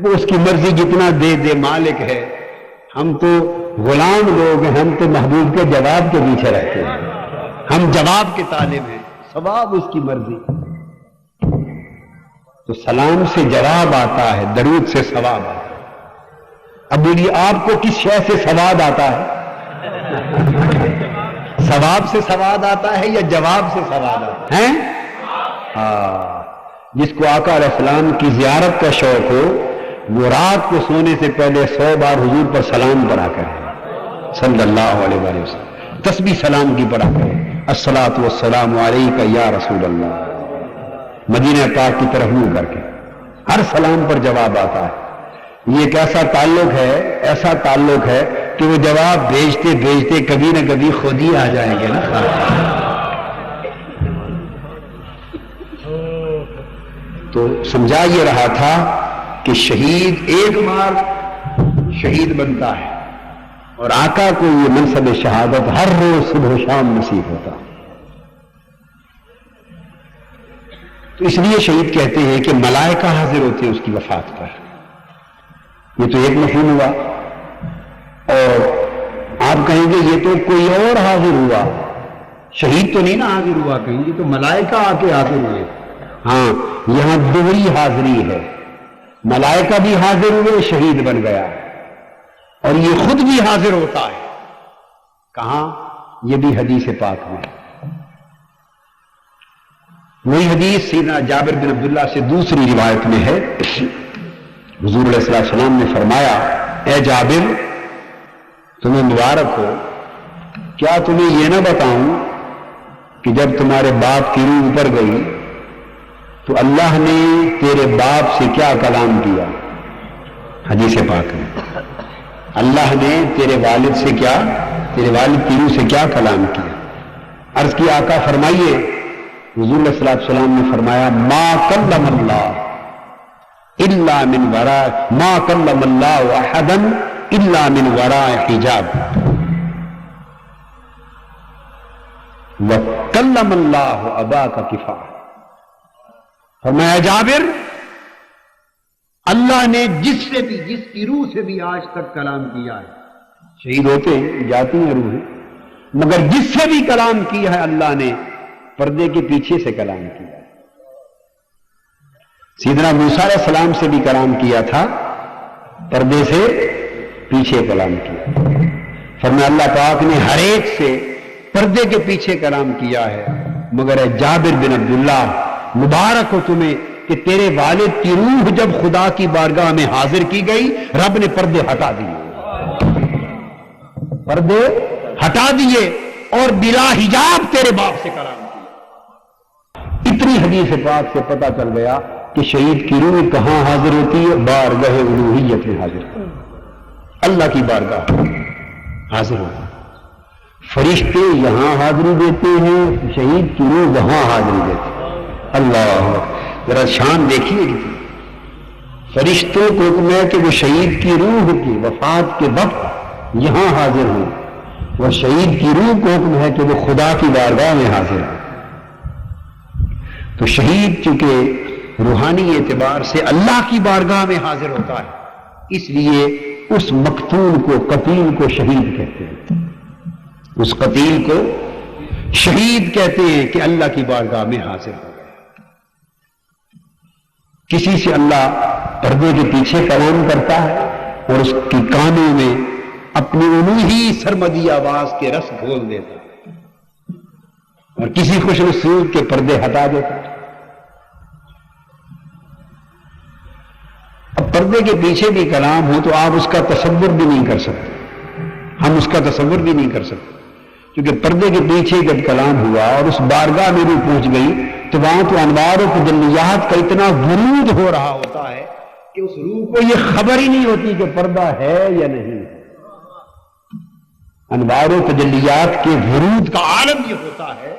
وہ اس کی مرضی جتنا دے دے، مالک ہے۔ ہم تو غلام لوگ ہیں، ہم تو محبوب کے جواب کے پیچھے رہتے ہیں، ہم جواب کے طالب ہیں، ثواب اس کی مرضی۔ تو سلام سے جواب آتا ہے، درود سے ثواب آتا ہے۔ اب بولیے آپ کو کس شے سے ثواب آتا ہے؟ ثواب سے ثواب آتا ہے یا جواب سے ثواب آتا ہے؟ جس کو آقا علیہ السلام کی زیارت کا شوق ہو وہ رات کو سونے سے پہلے 100 بار حضور پر سلام پڑھا کرے صلی اللہ علیہ وآلہ وسلم، تسبیح سلام کی پڑھا کرے، الصلاۃ والسلام علیک یا رسول اللہ، مدینہ پاک کی طرف منہ کر کے ہر سلام پر جواب آتا ہے۔ یہ ایک ایسا تعلق ہے، ایسا تعلق ہے کہ وہ جواب بھیجتے بھیجتے کبھی نہ کبھی خود ہی آ جائیں گے نا۔ تو سمجھا یہ رہا تھا کہ شہید ایک بار شہید بنتا ہے، اور آقا کو یہ منصب شہادت ہر روز صبح و شام نصیب ہوتا۔ تو اس لیے شہید کہتے ہیں کہ ملائکہ حاضر ہوتے ہیں اس کی وفات پر، یہ تو ایک مفہوم ہوا۔ اور آپ کہیں گے یہ تو کوئی اور حاضر ہوا، شہید تو نہیں نا حاضر ہوا، کہیں گے تو ملائکہ آ کے حاضر ہوئے۔ ہاں، یہاں دوہری حاضری ہے، ملائکہ بھی حاضر ہوئے، شہید بن گیا، اور یہ خود بھی حاضر ہوتا ہے۔ کہاں؟ یہ بھی حدیث پاک میں، وہی حدیث سیدنا جابر بن عبداللہ سے دوسری روایت میں ہے۔ حضور علیہ السلام نے فرمایا، اے جابر تمہیں مبارک ہو، کیا تمہیں یہ نہ بتاؤں کہ جب تمہارے باپ کی روح اوپر گئی تو اللہ نے تیرے باپ سے کیا کلام کیا؟ حدیث پاک میں اللہ نے تیرے والد سے کیا، تیرے والد کی روح سے کیا کلام کیا؟ عرض کی آقا فرمائیے۔ حضور علیہ السلام نے فرمایا، ما کلم اللہ الا من وراء، ما کلم اللہ احدا الا من وراء حجاب، وکلم اللہ اباک کفاح۔ فرمایا جابر، اللہ نے جس سے بھی، جس کی روح سے بھی آج تک کلام کیا ہے، شہید ہوتے ہیں جاتی ہیں روحیں، مگر جس سے بھی کلام کیا ہے اللہ نے پردے کے پیچھے سے کلام کیا۔ سیدنا موسیٰ علیہ السلام سے بھی کلام کیا تھا، پردے سے پیچھے کلام کیا۔ فرمایا اللہ پاک نے ہر ایک سے پردے کے پیچھے کلام کیا ہے، مگر اے جابر بن عبداللہ مبارک ہو تمہیں کہ تیرے والد کی روح جب خدا کی بارگاہ میں حاضر کی گئی، رب نے پردے ہٹا دیے، پردے ہٹا دیے، اور بلا حجاب تیرے باپ سے کلام کیا۔ اتنی حدیث پاک سے پتہ چل گیا کہ شہید کی روح کہاں حاضر ہوتی ہے؟ بارگاہ الوہیت میں حاضر، اللہ کی بارگاہ حاضر ہوتی۔ فرشتے یہاں حاضری دیتے ہیں، شہید کی روح وہاں حاضری دیتے ہیں۔ اللہ، ذرا شان دیکھیے، فرشتوں کو حکم ہے کہ وہ شہید کی روح کی وفات کے وقت یہاں حاضر ہوں، اور شہید کی روح کو حکم ہے کہ وہ خدا کی بارگاہ میں حاضر ہوں۔ تو شہید چونکہ روحانی اعتبار سے اللہ کی بارگاہ میں حاضر ہوتا ہے، اس لیے اس مقتول کو، قتیل کو شہید کہتے ہیں، اس قتیل کو شہید کہتے ہیں کہ اللہ کی بارگاہ میں حاضر ہو گیا۔ کسی سے اللہ پردے کے پیچھے کلام کرتا ہے اور اس کی کانوں میں اپنی الوہی سرمدی آواز کے رس گھول دیتا ہے، اور کسی خوش نصیب کے پردے ہٹا دیتا ہے۔ اب پردے کے پیچھے بھی کلام ہو تو آپ اس کا تصور بھی نہیں کر سکتے، ہم اس کا تصور بھی نہیں کر سکتے، کیونکہ پردے کے پیچھے جب کلام ہوا اور اس بارگاہ میں بھی پہنچ گئی تو وہاں تو انوار و تجلیات کا اتنا ورود ہو رہا ہوتا ہے کہ اس روح کو یہ خبر ہی نہیں ہوتی کہ پردہ ہے یا نہیں ہے۔ انوار و تجلیات کے ورود کا عالم یہ ہوتا ہے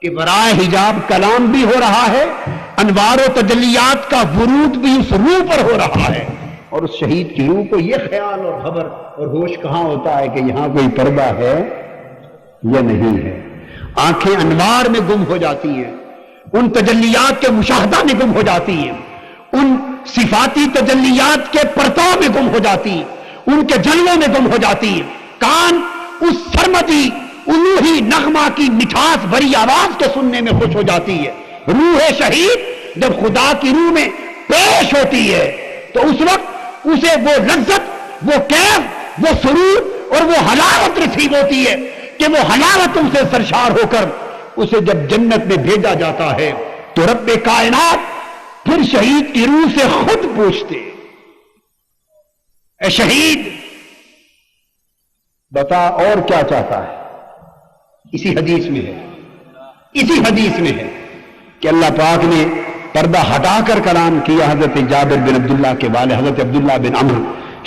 کہ برائے حجاب کلام بھی ہو رہا ہے، انوار و تجلیات کا ورود بھی اس روح پر ہو رہا ہے، اور اس شہید کی روح کو یہ خیال اور خبر اور ہوش کہاں ہوتا ہے کہ یہاں کوئی پردہ ہے یا نہیں ہے۔ آنکھیں انوار میں گم ہو جاتی ہیں، ان تجلیات کے مشاہدہ میں گم ہو جاتی ہیں، ان صفاتی تجلیات کے پرتاؤ میں گم ہو جاتی ہیں، ان کے جلووں میں گم ہو جاتی ہیں۔ کان اس سرمدی الوہی نغمہ کی مٹھاس بھری آواز کے سننے میں خوش ہو جاتی ہے۔ روح شہید جب خدا کی روح میں پیش ہوتی ہے تو اس وقت اسے وہ لذت، وہ کیف، وہ سرور اور وہ حلاوت نصیب ہوتی ہے کہ وہ حلاوتوں سے سرشار ہو کر اسے جب جنت میں بھیجا جاتا ہے تو رب کائنات پھر شہید کی روح سے خود پوچھتے، اے شہید بتا اور کیا چاہتا ہے؟ اسی حدیث میں ہے کہ اللہ پاک نے پردہ ہٹا کر کلام کیا حضرت جابر بن عبداللہ کے والد حضرت عبداللہ بن عمرو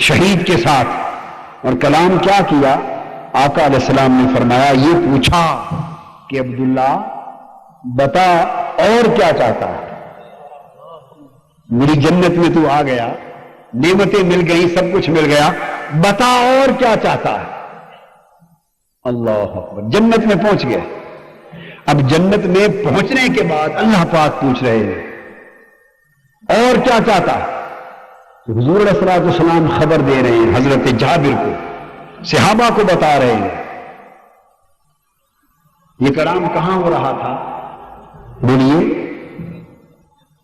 شہید کے ساتھ، اور کلام کیا کیا؟ آقا علیہ السلام نے فرمایا، یہ پوچھا کہ عبداللہ بتا اور کیا چاہتا ہے؟ میری جنت میں تو آ گیا، نعمتیں مل گئی، سب کچھ مل گیا، بتا اور کیا چاہتا ہے؟ اللہ اکبر، جنت میں پہنچ گئے۔ اب جنت میں پہنچنے کے بعد اللہ پاک پوچھ رہے ہیں اور کیا چاہتا ہے؟ تو حضور علیہ الصلوۃ والسلام خبر دے رہے ہیں حضرت جابر کو، صحابہ کو بتا رہے ہیں۔ یہ کلام کہاں ہو رہا تھا؟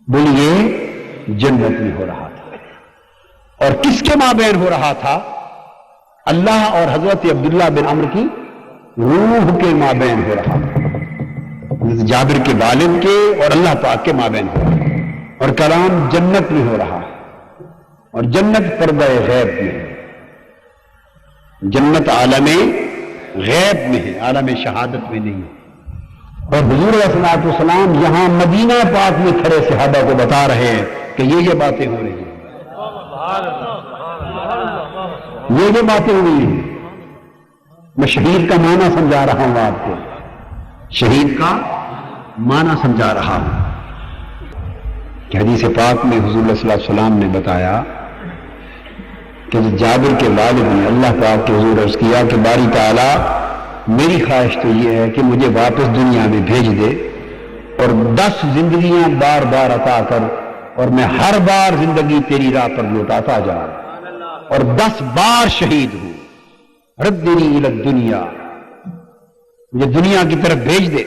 بولیے جنت میں ہو رہا تھا، اور کس کے مابین ہو رہا تھا؟ اللہ اور حضرت عبداللہ بن عمرو کی روح کے مابین ہو رہا تھا، حضرت جابر کے والد کے اور اللہ پاک کے مابین ہو رہا ہے، اور کلام جنت میں ہو رہا ہے، اور جنت پردہ غیب میں ہے، جنت عالم غیب میں ہے، عالم شہادت میں نہیں ہے۔ اور حضور علیہ الصلوۃ والسلام یہاں مدینہ پاک میں کھڑے صحابہ کو بتا رہے ہیں کہ یہ باتیں ہو رہی ہیں، یہ باتیں ہوئی ہیں۔ میں شہید کا معنی سمجھا رہا ہوں آپ کو، شہید کا معنی سمجھا رہا ہوں کہ حدیث پاک میں حضور صلی اللہ علیہ وسلم نے بتایا کہ جابر کے والد نے اللہ پاک کے حضور عرض کیا کہ باری تعالیٰ میری خواہش تو یہ ہے کہ مجھے واپس دنیا میں بھیج دے اور 10 زندگیاں بار بار عطا کر، اور میں ہر بار زندگی تیری راہ پر لوٹاتا جاؤں اور 10 بار شہید ہوں۔ ردنی الی الدنیا، مجھے دنیا کی طرف بھیج دے۔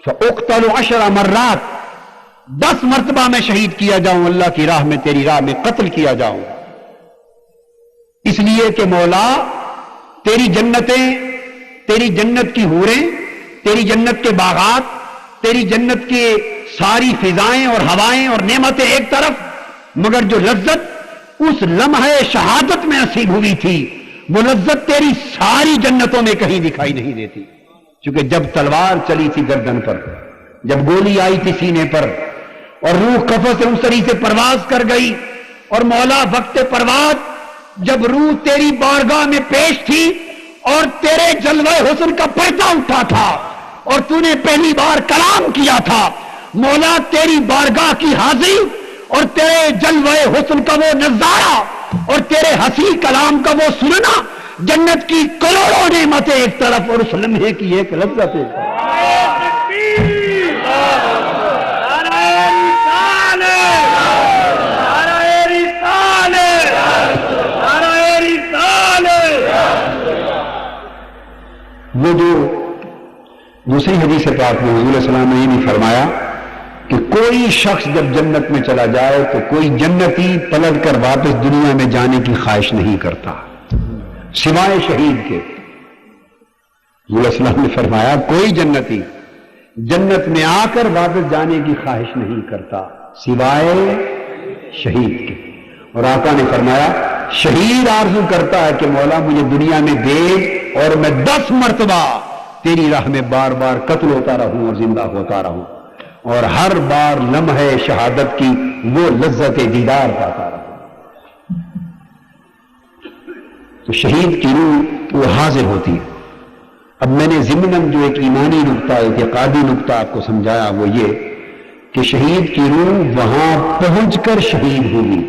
فاقتل 10 مرات، 10 مرتبہ میں شہید کیا جاؤں، اللہ کی راہ میں، تیری راہ میں قتل کیا جاؤں، اس لیے کہ مولا تیری جنتیں، تیری جنت کی حوریں، تیری جنت کے باغات، تیری جنت کے ساری فضائیں اور ہوائیں اور نعمتیں ایک طرف، مگر جو لذت اس لمحے شہادت میں نصیب ہوئی تھی وہ لذت تیری ساری جنتوں میں کہیں دکھائی نہیں دیتی، کیونکہ جب تلوار چلی تھی گردن پر، جب گولی آئی تھی سینے پر، اور روح قفس اسری سے پرواز کر گئی، اور مولا وقت پرواز جب روح تیری بارگاہ میں پیش تھی اور تیرے جلوہ حسن کا پردہ اٹھا تھا اور تو نے پہلی بار کلام کیا تھا، مولا تیری بارگاہ کی حاضری اور تیرے جلوہ حسن کا وہ نظارہ اور تیرے حسین کلام کا وہ سننا، جنت کی کروڑوں نعمتیں ایک طرف اور اس لمحے کی ایک لذت ایک طرف۔ وہ جو دوسری حدیث پاک میں حضور صلی اللہ علیہ وسلم نے یہ بھی فرمایا کہ کوئی شخص جب جنت میں چلا جائے تو کوئی جنتی پلٹ کر واپس دنیا میں جانے کی خواہش نہیں کرتا سوائے شہید کے۔ حضور صلی اللہ علیہ وسلم نے فرمایا کوئی جنتی جنت میں آ کر واپس جانے کی خواہش نہیں کرتا سوائے شہید کے۔ اور آقا نے فرمایا شہید آرزو کرتا ہے کہ مولا مجھے دنیا میں بھیج اور میں 10 مرتبہ تیری راہ میں بار بار قتل ہوتا رہوں اور زندہ ہوتا رہوں اور ہر بار لمحے شہادت کی وہ لذت دیدار پاتا رہوں۔ تو شہید کی روح وہ حاضر ہوتی ہے۔ اب میں نے ضمناً جو ایک ایمانی نقطہ اعتقادی نقطہ آپ کو سمجھایا وہ یہ کہ شہید کی روح وہاں پہنچ کر شہید ہوگی،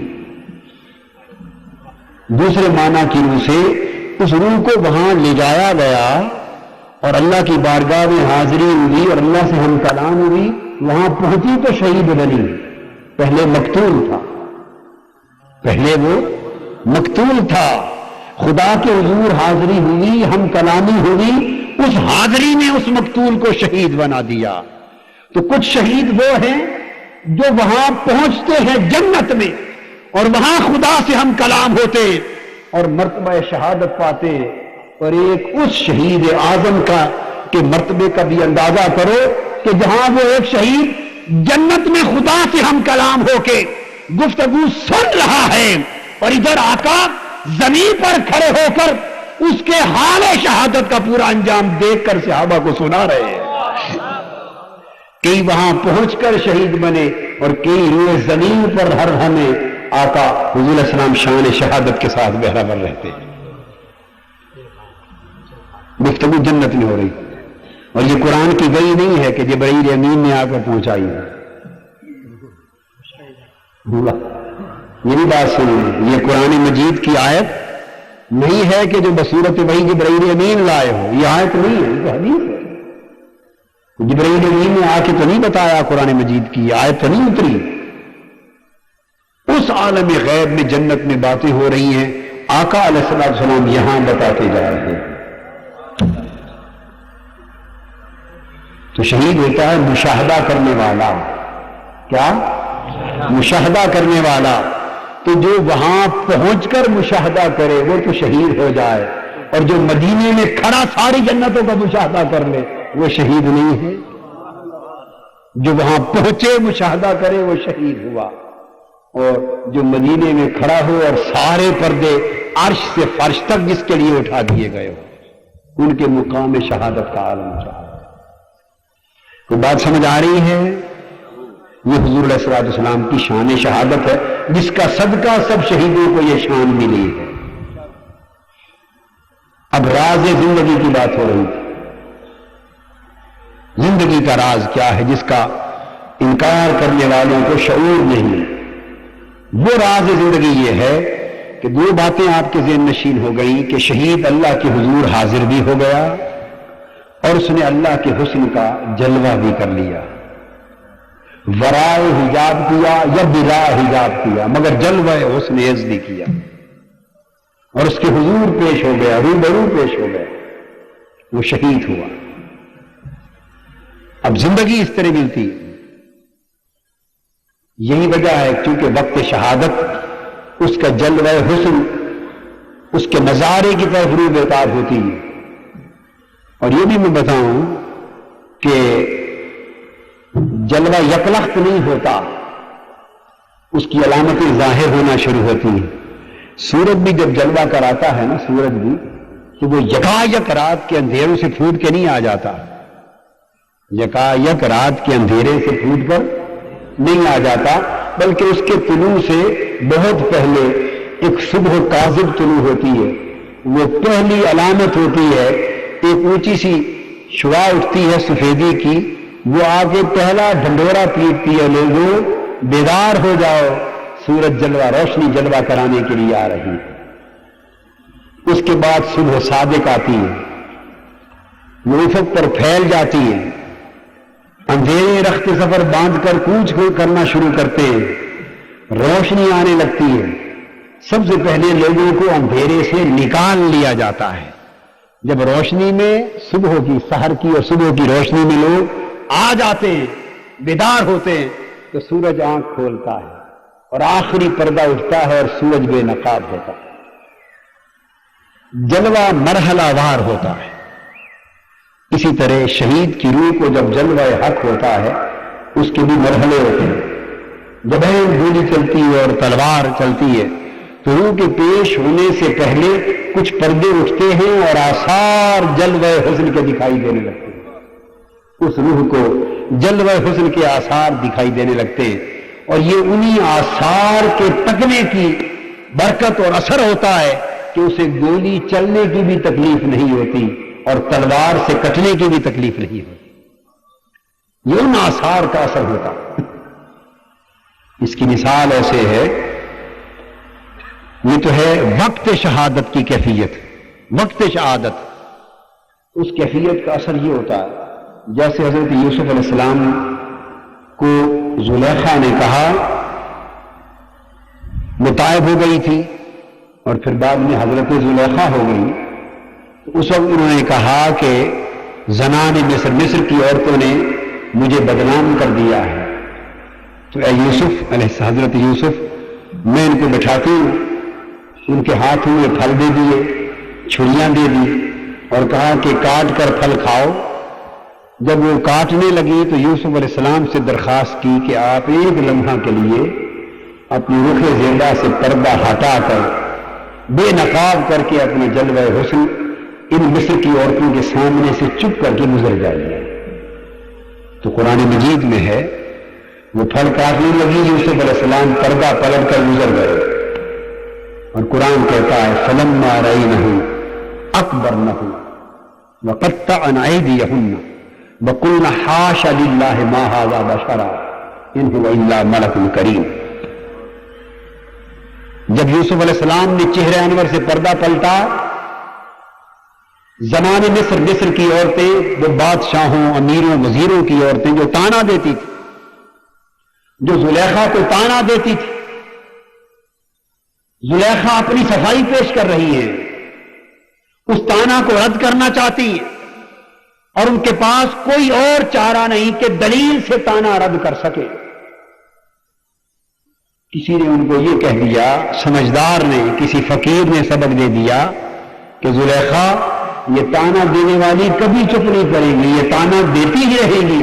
دوسرے معنی کی روح سے اس روح کو وہاں لے جایا گیا اور اللہ کی بارگاہ میں حاضری ہوئی اور اللہ سے ہم کلام ہوئی، وہاں پہنچی تو شہید بنی، پہلے مقتول تھا، پہلے وہ مقتول تھا، خدا کے حضور حاضری ہوئی، ہم کلامی ہوئی، اس حاضری نے اس مقتول کو شہید بنا دیا۔ تو کچھ شہید وہ ہیں جو وہاں پہنچتے ہیں جنت میں اور وہاں خدا سے ہم کلام ہوتے اور مرتبہ شہادت پاتے، اور ایک اس شہید اعظم کا کہ مرتبے کا بھی اندازہ کرو کہ جہاں وہ ایک شہید جنت میں خدا سے ہم کلام ہو کے گفتگو سن رہا ہے اور ادھر آقا زمین پر کھڑے ہو کر اس کے حال شہادت کا پورا انجام دیکھ کر صحابہ کو سنا رہے ہیں۔ کئی وہاں پہنچ کر شہید بنے اور کئی روئے زمین پر ہر ہمیں آقا حضور علیہ السلام شان شہادت کے ساتھ بہرابر رہتے ہیں۔ گفتگو جنت میں ہو رہی اور یہ قرآن کی گئی نہیں ہے کہ جبرائیل امین نے آ کر پہنچائی ہے، یہ بھی بات سنیں، یہ قرآن مجید کی آیت نہیں ہے کہ جو بصورت وحی جبرائیل امین لائے ہو، یہ آیت نہیں ہے، یہ تو حدیث ہے۔ جبرائیل امین نے آ کے تو نہیں بتایا قرآن مجید کی، آیت تو نہیں اتری، اس عالم غیب میں جنت میں باتیں ہو رہی ہیں، آقا علیہ السلام یہاں بتاتے جا رہے ہیں۔ تو شہید ہوتا ہے مشاہدہ کرنے والا، کیا؟ مشاہدہ کرنے والا، تو جو وہاں پہنچ کر مشاہدہ کرے وہ تو شہید ہو جائے، اور جو مدینے میں کھڑا ساری جنتوں کا مشاہدہ کر لے وہ شہید نہیں ہے، جو وہاں پہنچے مشاہدہ کرے وہ شہید ہوا، اور جو مدینے میں کھڑا ہو اور سارے پردے عرش سے فرش تک جس کے لیے اٹھا دیے گئے ہو، ان کے مقام شہادت کا عالم چاہے۔ تو بات سمجھ آ رہی ہے؟ یہ حضور علیہ السلام کی شان شہادت ہے جس کا صدقہ سب شہیدوں کو یہ شان ملی ہے۔ اب راز زندگی کی بات ہو رہی تھی، زندگی کا راز کیا ہے جس کا انکار کرنے والوں کو شعور نہیں؟ وہ راز زندگی یہ ہے کہ دو باتیں آپ کے ذہن نشین ہو گئی کہ شہید اللہ کے حضور حاضر بھی ہو گیا اور اس نے اللہ کے حسن کا جلوہ بھی کر لیا، ورائے حجاب کیا یا بلا حجاب کیا، مگر جلوہ حسن ازلی کیا اور اس کے حضور پیش ہو گیا، روبرو پیش ہو گیا، وہ شہید ہوا۔ اب زندگی اس طرح ملتی، یہی وجہ ہے کیونکہ وقت شہادت اس کا جلوہ حسن اس کے نظارے کی طرف رو بےتاب ہوتی ہے۔ اور یہ بھی میں بتاؤں کہ جلوہ یکلخت نہیں ہوتا، اس کی علامتیں ظاہر ہونا شروع ہوتی ہیں۔ سورج بھی جب جلوہ کراتا ہے نا، سورج بھی، تو وہ یکایک رات کے اندھیروں سے پھوٹ کے نہیں آ جاتا، یکایک رات کے اندھیرے سے پھوٹ کر نہیں آ جاتا، بلکہ اس کے طلوع سے بہت پہلے ایک صبح کاذب طلوع ہوتی ہے، وہ پہلی علامت ہوتی ہے، ایک اونچی سی شعاع اٹھتی ہے سفیدی کی، وہ آ کے پہلا ڈھنڈورا پیٹتی ہے، لوگوں بیدار ہو جاؤ، سورج جلوہ روشنی جلوہ کرانے کے لیے آ رہی ہے۔ اس کے بعد صبح صادق آتی ہے، وہ افق پر پھیل جاتی ہے، اندھیرے رخت سفر باندھ کر کوچ کرنا شروع کرتے ہیں، روشنی آنے لگتی ہے۔ سب سے پہلے لوگوں کو اندھیرے سے نکال لیا جاتا ہے۔ جب روشنی میں صبح کی، سحر کی اور صبح کی روشنی میں لوگ آ جاتے ہیں، بیدار ہوتے ہیں، تو سورج آنکھ کھولتا ہے اور آخری پردہ اٹھتا ہے اور سورج بے نقاب ہوتا ہے۔ جلوہ مرحلہ وار ہوتا ہے۔ اسی طرح شہید کی روح کو جب جلوہ حق ہوتا ہے، اس کے بھی مرحلے ہوتے ہیں۔ جب گولی چلتی ہے اور تلوار چلتی ہے تو روح کے پیش ہونے سے پہلے کچھ پردے اٹھتے ہیں اور آثار جلوہ حسن کے دکھائی دینے لگتے ہیں۔ اس روح کو جلوہ حسن کے آثار دکھائی دینے لگتے ہیں، اور یہ انہی آثار کے تکنے کی برکت اور اثر ہوتا ہے کہ اسے گولی چلنے کی بھی تکلیف نہیں ہوتی اور تلوار سے کٹنے کی بھی تکلیف نہیں ہوتی۔ یہ ان آثار کا اثر ہوتا ہے۔ اس کی مثال ایسے ہے، یہ تو ہے وقت شہادت کی کیفیت، وقت شہادت، اس کیفیت کا اثر یہ ہوتا ہے جیسے حضرت یوسف علیہ السلام کو زلیخا نے کہا، وہ طائب ہو گئی تھی اور پھر بعد میں حضرت زلیخا ہو گئی، اس وقت انہوں نے کہا کہ زنان مصر کی عورتوں نے مجھے بدنام کر دیا ہے، تو اے یوسف علیہ حضرت یوسف، میں ان کو بٹھاتی ہوں، ان کے ہاتھوں میں پھل دے دیے، چھریاں دے دی اور کہا کہ کاٹ کر پھل کھاؤ۔ جب وہ کاٹنے لگی تو یوسف علیہ السلام سے درخواست کی کہ آپ ایک لمحہ کے لیے اپنی رخ زیبا سے پردہ ہٹا کر بے نقاب کر کے اپنے جلوہ حسن ان مصر کی عورتوں کے سامنے سے چپ کر کے گزر جائیے۔ تو قرآن مجید میں ہے، وہ پھل کاٹنے لگی، یوسف علیہ السلام پردہ پلٹ کر گزر گئے، اور قرآن کہتا ہے فلما رأینہ اکبرنہ وقطعن ایدیہن وقلن حاش للہ ما ھذا بشرا ان ھو الا ملک کریم۔ جب یوسف علیہ السلام نے چہرہ انور سے پردہ پلٹا، زمان مصر کی عورتیں، وہ بادشاہوں، امیروں، وزیروں کی عورتیں جو تانا دیتی تھی، جو زلیخا کو تانا دیتی تھی، زلیخا اپنی صفائی پیش کر رہی ہے، اس تانا کو رد کرنا چاہتی ہیں، اور ان کے پاس کوئی اور چارہ نہیں کہ دلیل سے تانا رد کر سکے۔ کسی نے ان کو یہ کہہ دیا، سمجھدار نے، کسی فقیر نے سبق دے دیا کہ زلیخا، یہ تانا دینے والی کبھی چپ نہیں کرے گی، یہ تانا دیتی ہی رہے گی،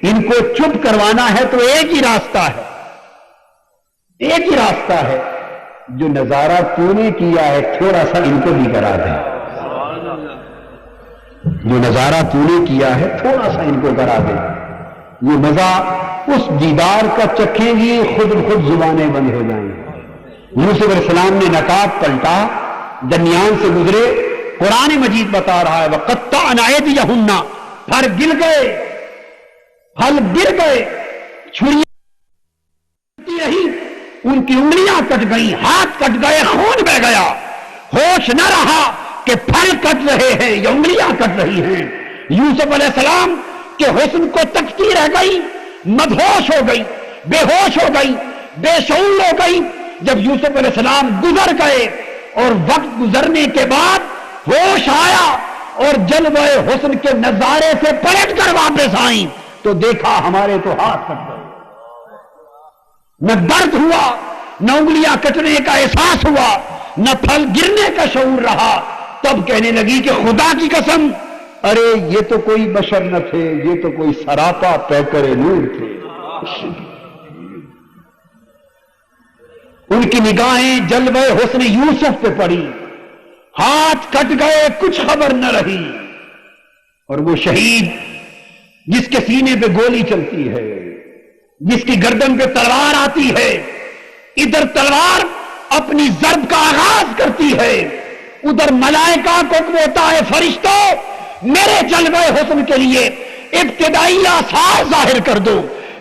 ان کو چپ کروانا ہے تو ایک ہی راستہ ہے، ایک ہی راستہ ہے، جو نظارہ تو نے کیا ہے تھوڑا سا ان کو بھی کرا دے، جو نظارہ تو نے کیا ہے تھوڑا سا ان کو کرا دے، یہ مزہ اس دیدار کا چکھیں گی، خود بخود زبانیں بند ہو جائیں گی۔ یوسف علیہ السلام نے نقاب پلٹا، درمیان سے گزرے، قرآن مجید بتا رہا ہے وَقَطَّعْنَ أَيْدِيَهُنَّ، پھر گر گئے، پھل گر گئے، چھریاں رہی، ان کی انگلیاں کٹ گئی، ہاتھ کٹ گئے، خون بہ گیا، ہوش نہ رہا کہ پھل کٹ رہے ہیں یا انگلیاں کٹ رہی ہیں۔ یوسف علیہ السلام کے حسن کو تکتی رہ گئی، مدہوش ہو گئی، بے ہوش ہو گئی، بے شعور ہو گئی۔ جب یوسف علیہ السلام گزر گئے اور وقت گزرنے کے بعد ہوش آیا اور جلوہ حسن کے نظارے سے پلٹ کر واپس آئیں تو دیکھا ہمارے تو ہاتھ کٹ گئے، نہ درد ہوا، نہ انگلیاں کٹنے کا احساس ہوا، نہ پھل گرنے کا شعور رہا۔ تب کہنے لگی کہ خدا کی قسم، ارے یہ تو کوئی بشر نہ تھے، یہ تو کوئی سراپا پیکر نور تھے۔ ان کی نگاہیں جلوہ حسن یوسف پہ پڑی، ہاتھ کٹ گئے، کچھ خبر نہ رہی، اور وہ شہید جس کے سینے پہ گولی چلتی ہے، جس کی گردن پہ تلوار آتی ہے، ادھر تلوار اپنی ضرب کا آغاز کرتی ہے ادھر ملائکہ کو حکم ہوتا ہے فرشتوں میرے جلوہ حسن کے لیے ابتدائی آثار ظاہر کر دو.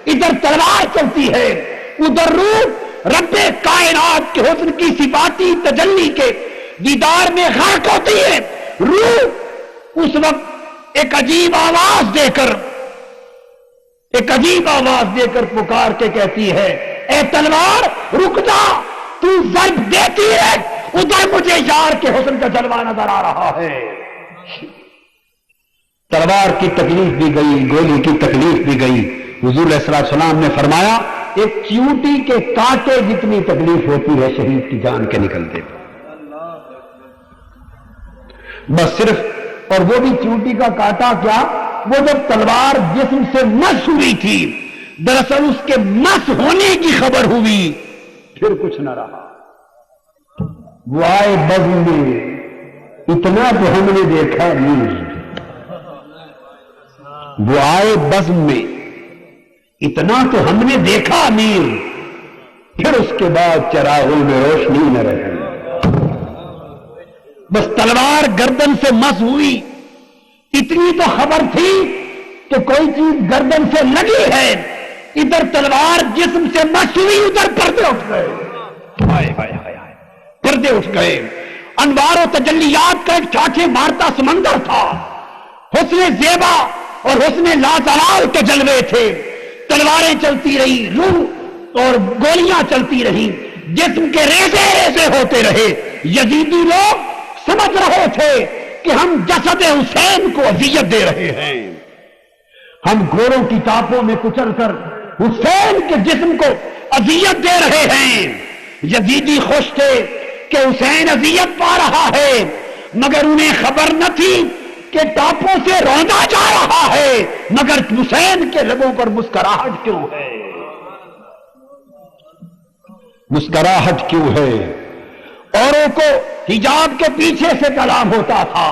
ادھر تلوار چلتی ہے، ادھر روح رب کائنات کے حسن کی صفاتی تجلی کے دیدار میں غرق ہوتی ہے. روح اس وقت ایک عجیب آواز دے کر پکار کے کہتی ہے اے تلوار رک جا، تو ضرب دیتی ہے، ادھر مجھے یار کے حسن کا جلوہ نظر آ رہا ہے. تلوار کی تکلیف بھی گئی، گولی کی تکلیف بھی گئی. حضور علیہ السلام نے فرمایا ایک چیونٹی کے کانٹے جتنی تکلیف ہوتی ہے شہید کی جان کے نکلتے بس صرف. اور وہ بھی چیونٹی کا کانٹا کیا، وہ جب تلوار جسم سے مس ہوئی تھی، دراصل اس کے مس ہونے کی خبر ہوئی، پھر کچھ نہ رہا. وہ آئے بزم میں اتنا تو ہم نے دیکھا نہیں، وہ آئے بزم میں اتنا تو ہم نے دیکھا نہیں، پھر اس کے بعد چراغوں میں روشنی نہ رہی. بس تلوار گردن سے مس ہوئی، اتنی تو خبر تھی کہ کوئی چیز گردن سے لگی ہے. ادھر تلوار جسم سے مس ہوئی، ادھر پردے اٹھ گئے. ہائے ہائے ہائے ہائے، پردے اٹھ گئے. انوار و تجلیات کا ایک چاٹھے مارتا سمندر تھا. حسن زیبا اور حسن لازوال کے جلوے تھے. تلواریں چلتی رہی، روح اور گولیاں چلتی رہی، جسم کے ریزے ریزے ہوتے رہے. یزیدی لوگ سمجھ رہے تھے کہ ہم جسد حسین کو اذیت دے رہے ہیں، ہم گھوڑوں کی ٹاپوں میں کچل کر حسین کے جسم کو اذیت دے رہے ہیں. یزیدی خوش تھے کہ حسین اذیت پا رہا ہے، مگر انہیں خبر نہ تھی کہ ٹاپوں سے روندا جا رہا ہے، مگر حسین کے لبوں پر مسکراہٹ کیوں ہے؟ مسکراہٹ کیوں ہے؟ اوروں کو حجاب کے پیچھے سے کلام ہوتا تھا،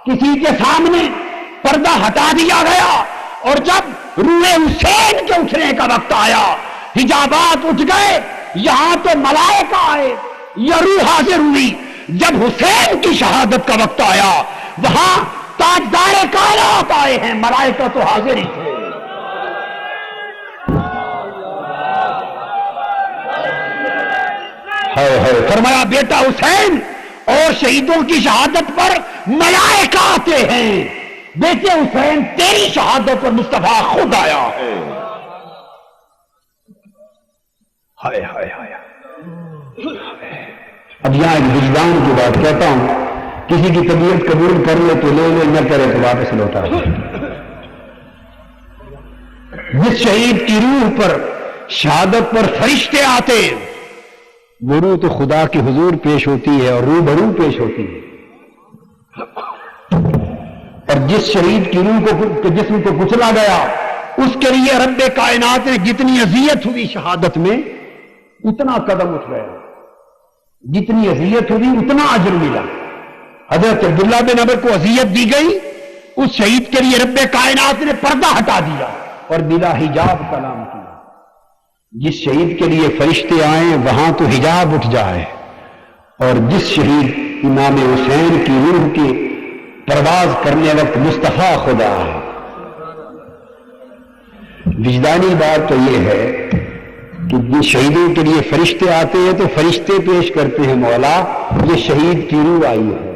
کسی کے سامنے پردہ ہٹا دیا گیا، اور جب روح حسین کے اٹھنے کا وقت آیا حجابات اٹھ گئے. یہاں تو ملائکہ آئے یا روح حاضر ہوئی. جب حسین کی شہادت کا وقت آیا وہاں تاجدار کائنات آئے ہیں، ملائکہ تو حاضر ہی تھے. فرمایا بیٹا حسین اور شہیدوں کی شہادت پر ملائکہ آتے ہیں، بیٹے حسین تیری شہادت پر مصطفیٰ خود آیا ہے. ہائے ہائے ہائے. اب یہاں ایک وجدان کی بات کہتا ہوں، کسی کی طبیعت قبول کر لے تو لے لے، نہ کرے تو واپس لوٹا. جس شہید کی روح پر شہادت پر فرشتے آتے، وہ روح تو خدا کے حضور پیش ہوتی ہے اور روبرو پیش ہوتی ہے. اور جس شہید کی روح کو جسم کو کچلا گیا، اس کے لیے رب کائنات نے جتنی اذیت ہوئی شہادت میں اتنا قدم اٹھ گیا، جتنی اذیت ہوئی اتنا اجر ملا. حضرت عبداللہ بن عمر کو اذیت دی گئی، اس شہید کے لیے رب کائنات نے پردہ ہٹا دیا اور بلا حجاب کلام کیا. جس شہید کے لیے فرشتے آئیں وہاں تو حجاب اٹھ جائے، اور جس شہید امام حسین کی روح کی پرواز کرنے وقت مصطفیٰ خدا ہے. وجدانی بات تو یہ ہے کہ جن شہیدوں کے لیے فرشتے آتے ہیں تو فرشتے پیش کرتے ہیں مولا یہ شہید کی روح آئی ہے.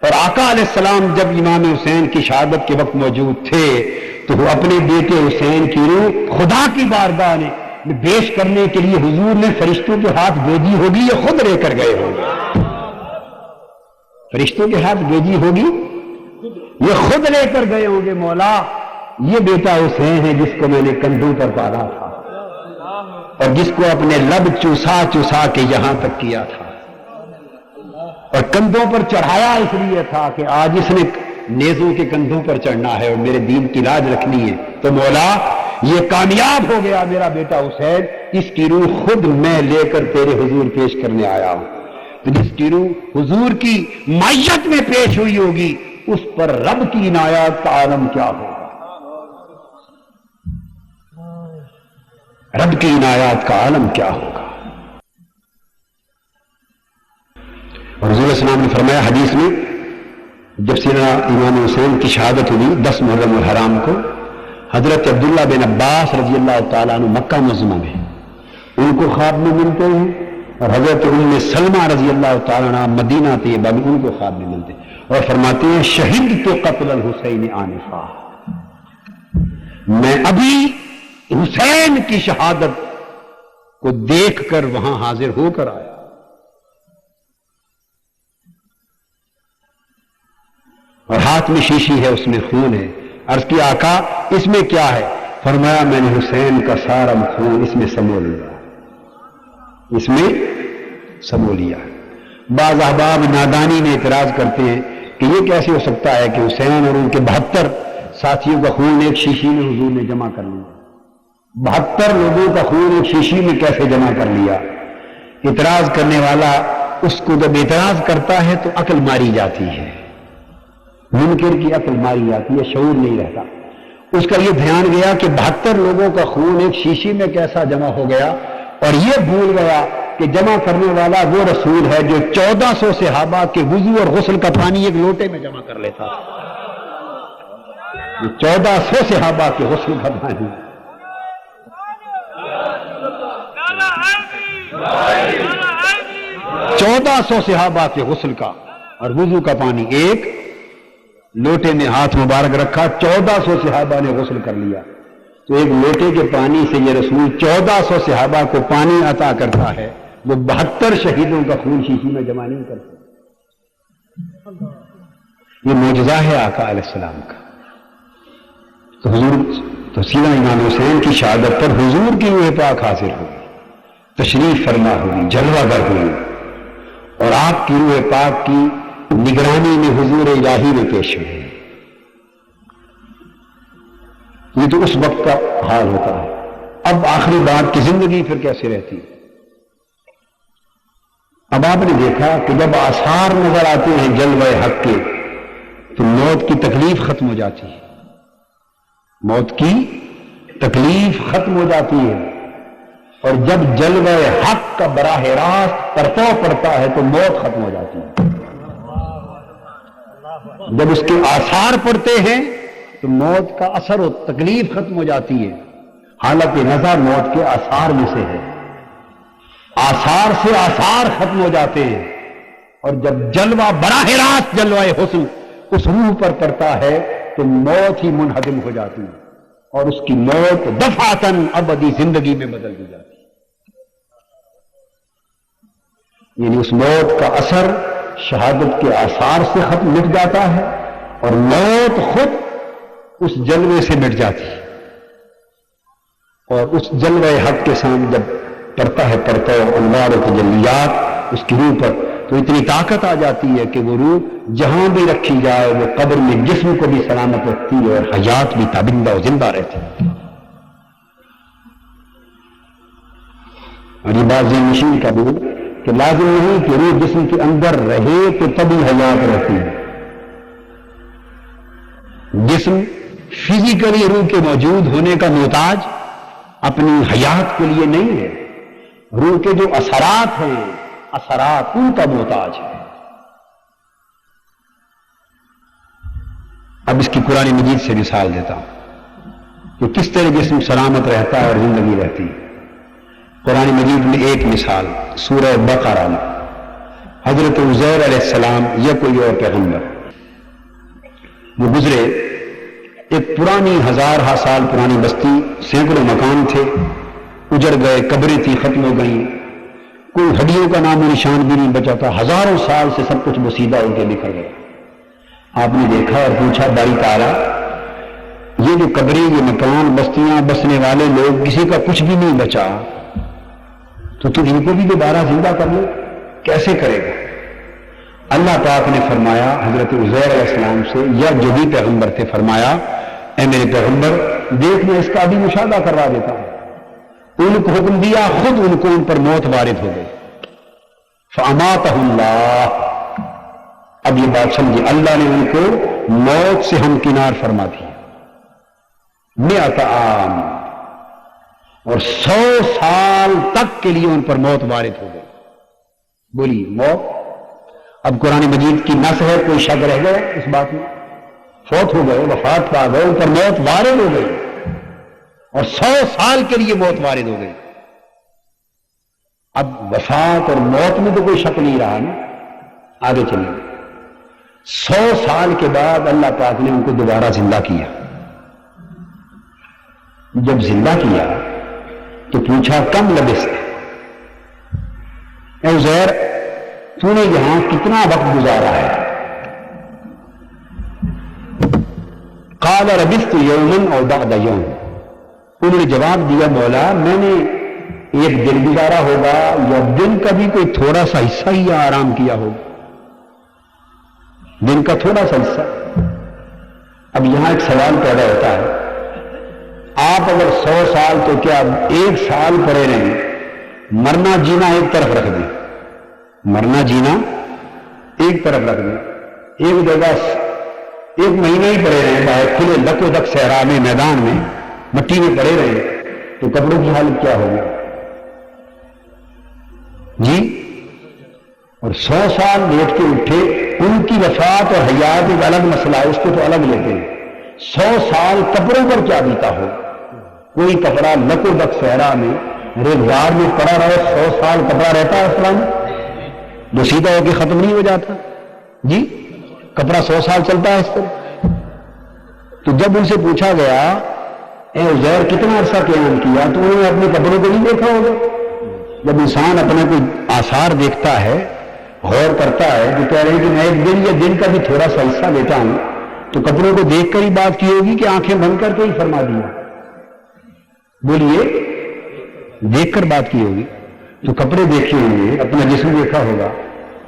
اور آقا علیہ السلام جب امام حسین کی شہادت کے وقت موجود تھے تو وہ اپنے بیٹے حسین کی روح خدا کی بارگاہ میں پیش کرنے کے لیے حضور نے فرشتوں کے ہاتھ بھیجی ہوگی یا خود لے کر گئے ہوں گے؟ فرشتوں کے ہاتھ بھیجی ہوگی یہ خود لے کر گئے ہوں گے. مولا یہ بیٹا حسین ہے جس کو میں نے کندھوں پر پالا تھا اور جس کو اپنے لب چوسا چوسا کے یہاں تک کیا تھا اور کندھوں پر چڑھایا اس لیے تھا کہ آج اس نے نیزوں کے کندھوں پر چڑھنا ہے اور میرے دین کی لاج رکھنی ہے. تو مولا یہ کامیاب ہو گیا میرا بیٹا حسین، اس کی روح خود میں لے کر تیرے حضور پیش کرنے آیا ہوں. تو جس کی روح حضور کی معیت میں پیش ہوئی ہوگی اس پر رب کی عنایات کا عالم کیا ہوگا، رب کی عنایات کا عالم کیا ہوگا. اور السلام نے فرمایا حدیث میں، جب سیدنا امام حسین کی شہادت ہوئی 10 محرم الحرام کو، حضرت عبداللہ بن عباس رضی اللہ تعالیٰ عنہ مکہ معظمہ میں ان کو خواب میں ملتے ہیں، اور حضرت ام سلمہ رضی اللہ تعالیٰ عنہ مدینہ طیبہ میں ان کو خواب میں ملتے ہیں اور فرماتے ہیں شہدت قتل الحسین آنفا، میں ابھی حسین کی شہادت کو دیکھ کر وہاں حاضر ہو کر آیا۔ اور ہاتھ میں شیشی ہے، اس میں خون ہے۔ عرض کی آقا اس میں کیا ہے؟ فرمایا میں نے حسین کا سارا خون اس میں سمو لیا، اس میں سمو لیا۔ بعض احباب نادانی میں اعتراض کرتے ہیں کہ یہ کیسے ہو سکتا ہے کہ حسین اور ان کے 72 ساتھیوں کا خون ایک شیشی میں حضور نے جمع کر لیا، 72 لوگوں کا خون ایک شیشی میں کیسے جمع کر لیا؟ اعتراض کرنے والا اس کو جب اعتراض کرتا ہے تو عقل ماری جاتی ہے، منکر کی عقل ماری جاتی ہے، شعور نہیں رہتا۔ اس کا یہ دھیان گیا کہ 72 لوگوں کا خون ایک شیشی میں کیسا جمع ہو گیا، اور یہ بھول گیا کہ جمع کرنے والا وہ رسول ہے جو 1400 صحابہ کے وضو اور غسل کا پانی ایک لوٹے میں جمع کر لیتا، 1400 صحابہ کے غسل کا پانی، 1400 صحابہ کے غسل کا اور وضو کا پانی ایک لوٹے میں ہاتھ مبارک رکھا، 1400 صحابہ نے غسل کر لیا۔ تو ایک لوٹے کے پانی سے یہ رسول 1400 صحابہ کو پانی عطا کرتا ہے، وہ 72 شہیدوں کا خون شیشی میں جمع نہیں کرتا۔ یہ معجزہ ہے آقا علیہ السلام کا۔ تو حضور تو سیدنا امام حسین کی شہادت پر حضور کی روح پاک حاضر ہوئی، تشریف فرما ہوئی، جلوہ گر ہوئی، اور آپ کی روح پاک کی نگرانی میں حضور الہی میں پیش ہوئی۔ یہ تو اس وقت کا حال ہوتا ہے۔ اب آخری بات کی زندگی پھر کیسے رہتی؟ اب آپ نے دیکھا کہ جب آثار نظر آتے ہیں جلوہ حق کے تو موت کی تکلیف ختم ہو جاتی ہے، موت کی تکلیف ختم ہو جاتی ہے، اور جب جلوہ حق کا براہ راست پرتو پڑتا ہے تو موت ختم ہو جاتی ہے۔ جب اس کے آثار پڑتے ہیں تو موت کا اثر و تکلیف ختم ہو جاتی ہے، حالانکہ نظر موت کے آثار میں سے ہے، آثار سے آثار ختم ہو جاتے ہیں، اور جب جلوہ براہ راست جلوہ حسن اس روح پر پڑتا ہے تو موت ہی منہدم ہو جاتی ہے، اور اس کی موت دفعتاً ابدی زندگی میں بدل دی جاتی ہے۔ یعنی اس موت کا اثر شہادت کے آثار سے ختم مٹ جاتا ہے، اور موت خود اس جلوے سے مٹ جاتی ہے، اور اس جلوہ حق کے سامنے جب پڑتا ہے انوار و تجلیات اس کی روح پر، تو اتنی طاقت آ جاتی ہے کہ وہ روح جہاں بھی رکھی جائے وہ قبر میں جسم کو بھی سلامت رکھتی ہے اور حیات بھی تابندہ و زندہ رہتی ہے۔ اور یہ بات ذہن نشین کا بھی کہ لازم نہیں کہ روح جسم کے اندر رہے تو تبھی حیات رہتی ہے۔ جسم فزیکلی روح کے موجود ہونے کا محتاج اپنی حیات کے لیے نہیں ہے، روح کے جو اثرات ہیں اثرات ان کا محتاج ہے۔ اب اس کی قرآن مجید سے مثال دیتا ہوں کہ کس طرح جسم سلامت رہتا ہے اور زندگی رہتی ہے۔ قرآن مجید میں ایک مثال سورہ بقرہ میں حضرت عزیر علیہ السلام یا کوئی اور پیغمبر وہ گزرے، ایک پرانی 1000 سال پرانی بستی، سینکڑوں مکان تھے، اجڑ گئے، قبریں تھی ختم ہو گئیں، کوئی ہڈیوں کا نام و نشان بھی نہیں بچا تھا، ہزاروں سال سے سب کچھ بسیدہ ہو کے بکھر گیا۔ آپ نے دیکھا اور پوچھا باری تعالیٰ یہ جو قبریں، یہ مکان، بستیاں، بسنے والے لوگ، کسی کا کچھ بھی نہیں بچا، تو تم ان کو بھی دوبارہ زندہ کر لو، کیسے کرے گا؟ اللہ پاک نے فرمایا حضرت عزیر علیہ السلام سے، یا جو بھی پیغمبر تھے، فرمایا اے میرے پیغمبر دیکھ میں اس کا بھی مشاہدہ کروا دیتا ہوں۔ ان کو حکم دیا، خود ان کو ان پر موت وارد ہو گئی، فاماتہ اللہ۔ اب یہ بات سمجھے، اللہ نے ان کو موت سے ہمکنار فرما دی، 100 عام، اور 100 سال تک کے لیے ان پر موت وارد ہو گئی۔ بولی موت، اب قرآن مجید کی نص ہے، کوئی شک رہ گیا اس بات میں؟ فوت ہو گئے، وفات پا گئے، اوپر موت وارد ہو گئی، اور 100 سال کے لیے موت وارد ہو گئی۔ اب وفات اور موت میں تو کوئی شک نہیں رہا نا۔ آگے چلیں، 100 سال کے بعد اللہ پاک نے ان کو دوبارہ زندہ کیا۔ جب زندہ کیا تو پوچھا کم لبثت، اے عزیر تو نے یہاں کتنا وقت گزارا ہے؟ قال لبثت یوما او بعض یوم، انہوں نے جواب دیا مولا میں نے ایک دن گزارا ہوگا یا دن کا بھی کوئی تھوڑا سا حصہ ہی آرام کیا ہوگا، دن کا تھوڑا سا حصہ۔ اب یہاں ایک سوال پیدا ہوتا ہے، آپ اگر 100 سال تو کیا 1 سال پڑے رہیں، مرنا جینا ایک طرف رکھ دیں، مرنا جینا ایک طرف رکھ دیں، ایک جگہ 1 مہینہ ہی پڑے رہیں باہر کھلے لک و دک صحرا میں، میدان میں مٹی میں پڑے رہیں، تو کپڑوں کی حالت کیا ہوگی جی؟ اور 100 سال لیٹ کے اٹھے، ان کی وفات اور حیات ایک الگ مسئلہ ہے، اس کو تو الگ لیتے ہیں۔ 100 سال کپڑوں پر کیا بیتا ہو؟ کوئی کپڑا لک و دک صحرا میں ریزگار میں پڑا رہے، 100 سال کپڑا رہتا ہے اسلام جو سیدھا ہو کے ختم نہیں ہو جاتا جی؟ کپڑا 100 سال چلتا ہے اس طرح۔ تو جب ان سے پوچھا گیا اے عزیر کتنا عرصہ قیام کیا، تو انہوں نے اپنے کپڑوں کو نہیں دیکھا ہوگا۔ جب انسان اپنا کوئی آثار دیکھتا ہے، غور کرتا ہے، جو کہہ رہے ہیں کہ میں ایک دن یا دن کا بھی تھوڑا سا حصہ لیتا ہوں، تو کپڑوں کو دیکھ کر ہی بات کی ہوگی کہ آنکھیں بند کر کے ہی فرما دیا؟ بولیے، دیکھ کر بات کی ہوگی۔ تو کپڑے دیکھے ہوں گے، اپنا جسم دیکھا ہوگا،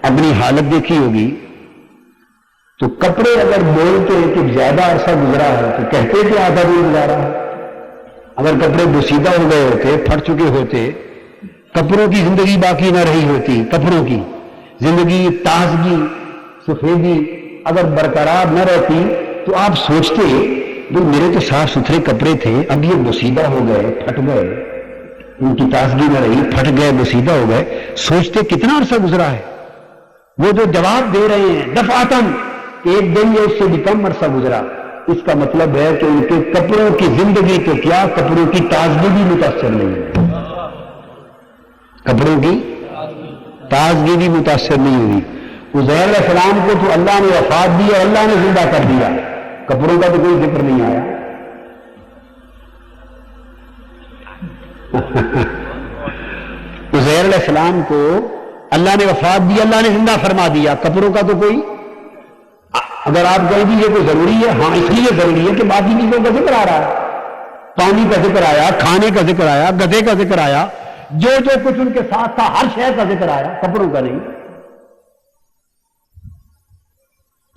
اپنی حالت دیکھی ہوگی، تو کپڑے اگر بولتے کہ زیادہ عرصہ گزرا ہے تو کہتے کہ آدھا دن گزارا ہے۔ اگر کپڑے بوسیدہ ہو گئے ہوتے، پھٹ چکے ہوتے، کپڑوں کی زندگی باقی نہ رہی ہوتی، کپڑوں کی زندگی تازگی سفیدی اگر برقرار نہ رہتی، تو آپ سوچتے جو میرے تو صاف ستھرے کپڑے تھے، اب یہ بوسیدہ ہو گئے، پھٹ گئے، ان کی تازگی نہ رہی، پھٹ گئے، بوسیدہ ہو گئے، سوچتے کتنا عرصہ گزرا ہے۔ وہ جو جواب دے رہے ہیں دفعتاً کہ ایک دن یا اس سے بھی کم عرصہ گزرا، اس کا مطلب ہے کہ ان کے کپڑوں کی زندگی تو کیا، کپڑوں کی تازگی بھی متاثر نہیں ہے، کپڑوں کی تازگی بھی متاثر نہیں ہوئی۔ عزیر علیہ السلام کو تو اللہ نے وفات دی اور اللہ نے زندہ کر دیا، کپڑوں کا تو کوئی ذکر نہیں آیا۔ عزیر علیہ السلام کو اللہ نے وفات دی، اللہ نے زندہ فرما دیا، کپڑوں کا تو کوئی، اگر آپ کہیں گے یہ کوئی ضروری ہے، ہاں اس لیے ضروری ہے کہ باقی چیزوں کا ذکر آ رہا ہے، پانی کا ذکر آیا، کھانے کا ذکر آیا، گدھے کا ذکر آیا، جو جو کچھ ان کے ساتھ تھا ہر شے کا ذکر آیا، کپڑوں کا نہیں۔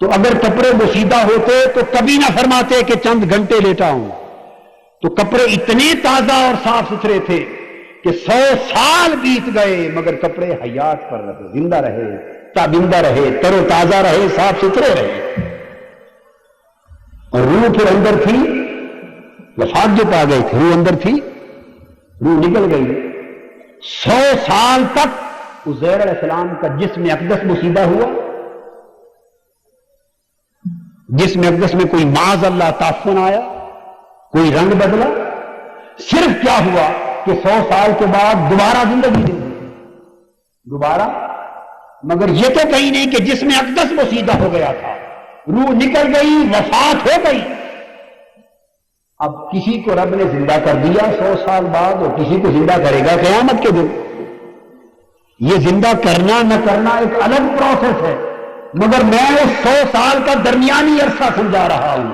تو اگر کپڑے بوسیدہ ہوتے تو کبھی نہ فرماتے کہ چند گھنٹے لیٹا ہوں۔ تو کپڑے اتنے تازہ اور صاف ستھرے تھے کہ 100 سال بیت گئے مگر کپڑے حیات پر رہے، زندہ رہے، تابندہ رہے، تر و تازہ رہے، صاف ستھرے رہے۔ اور روح پھر اندر تھی، وفات جو پا گئے تھے، روح اندر تھی، روح نکل گئی۔ 100 سال تک عزیر علیہ السلام کا جسم اقدس بوسیدہ ہوا، جسم اقدس میں کوئی معاذ اللہ تعفن آیا، کوئی رنگ بدلا، صرف کیا ہوا کہ 100 سال کے بعد دوبارہ زندگی دی، دوبارہ، مگر یہ تو کہیں نہیں کہ جسم اقدس بوسیدہ ہو گیا تھا، روح نکل گئی، وفات ہو گئی۔ اب کسی کو رب نے زندہ کر دیا 100 سال بعد، اور کسی کو زندہ کرے گا قیامت کے دن۔ یہ زندہ کرنا نہ کرنا ایک الگ پروسیس ہے، مگر میں اس 100 سال کا درمیانی عرصہ سمجھا رہا ہوں۔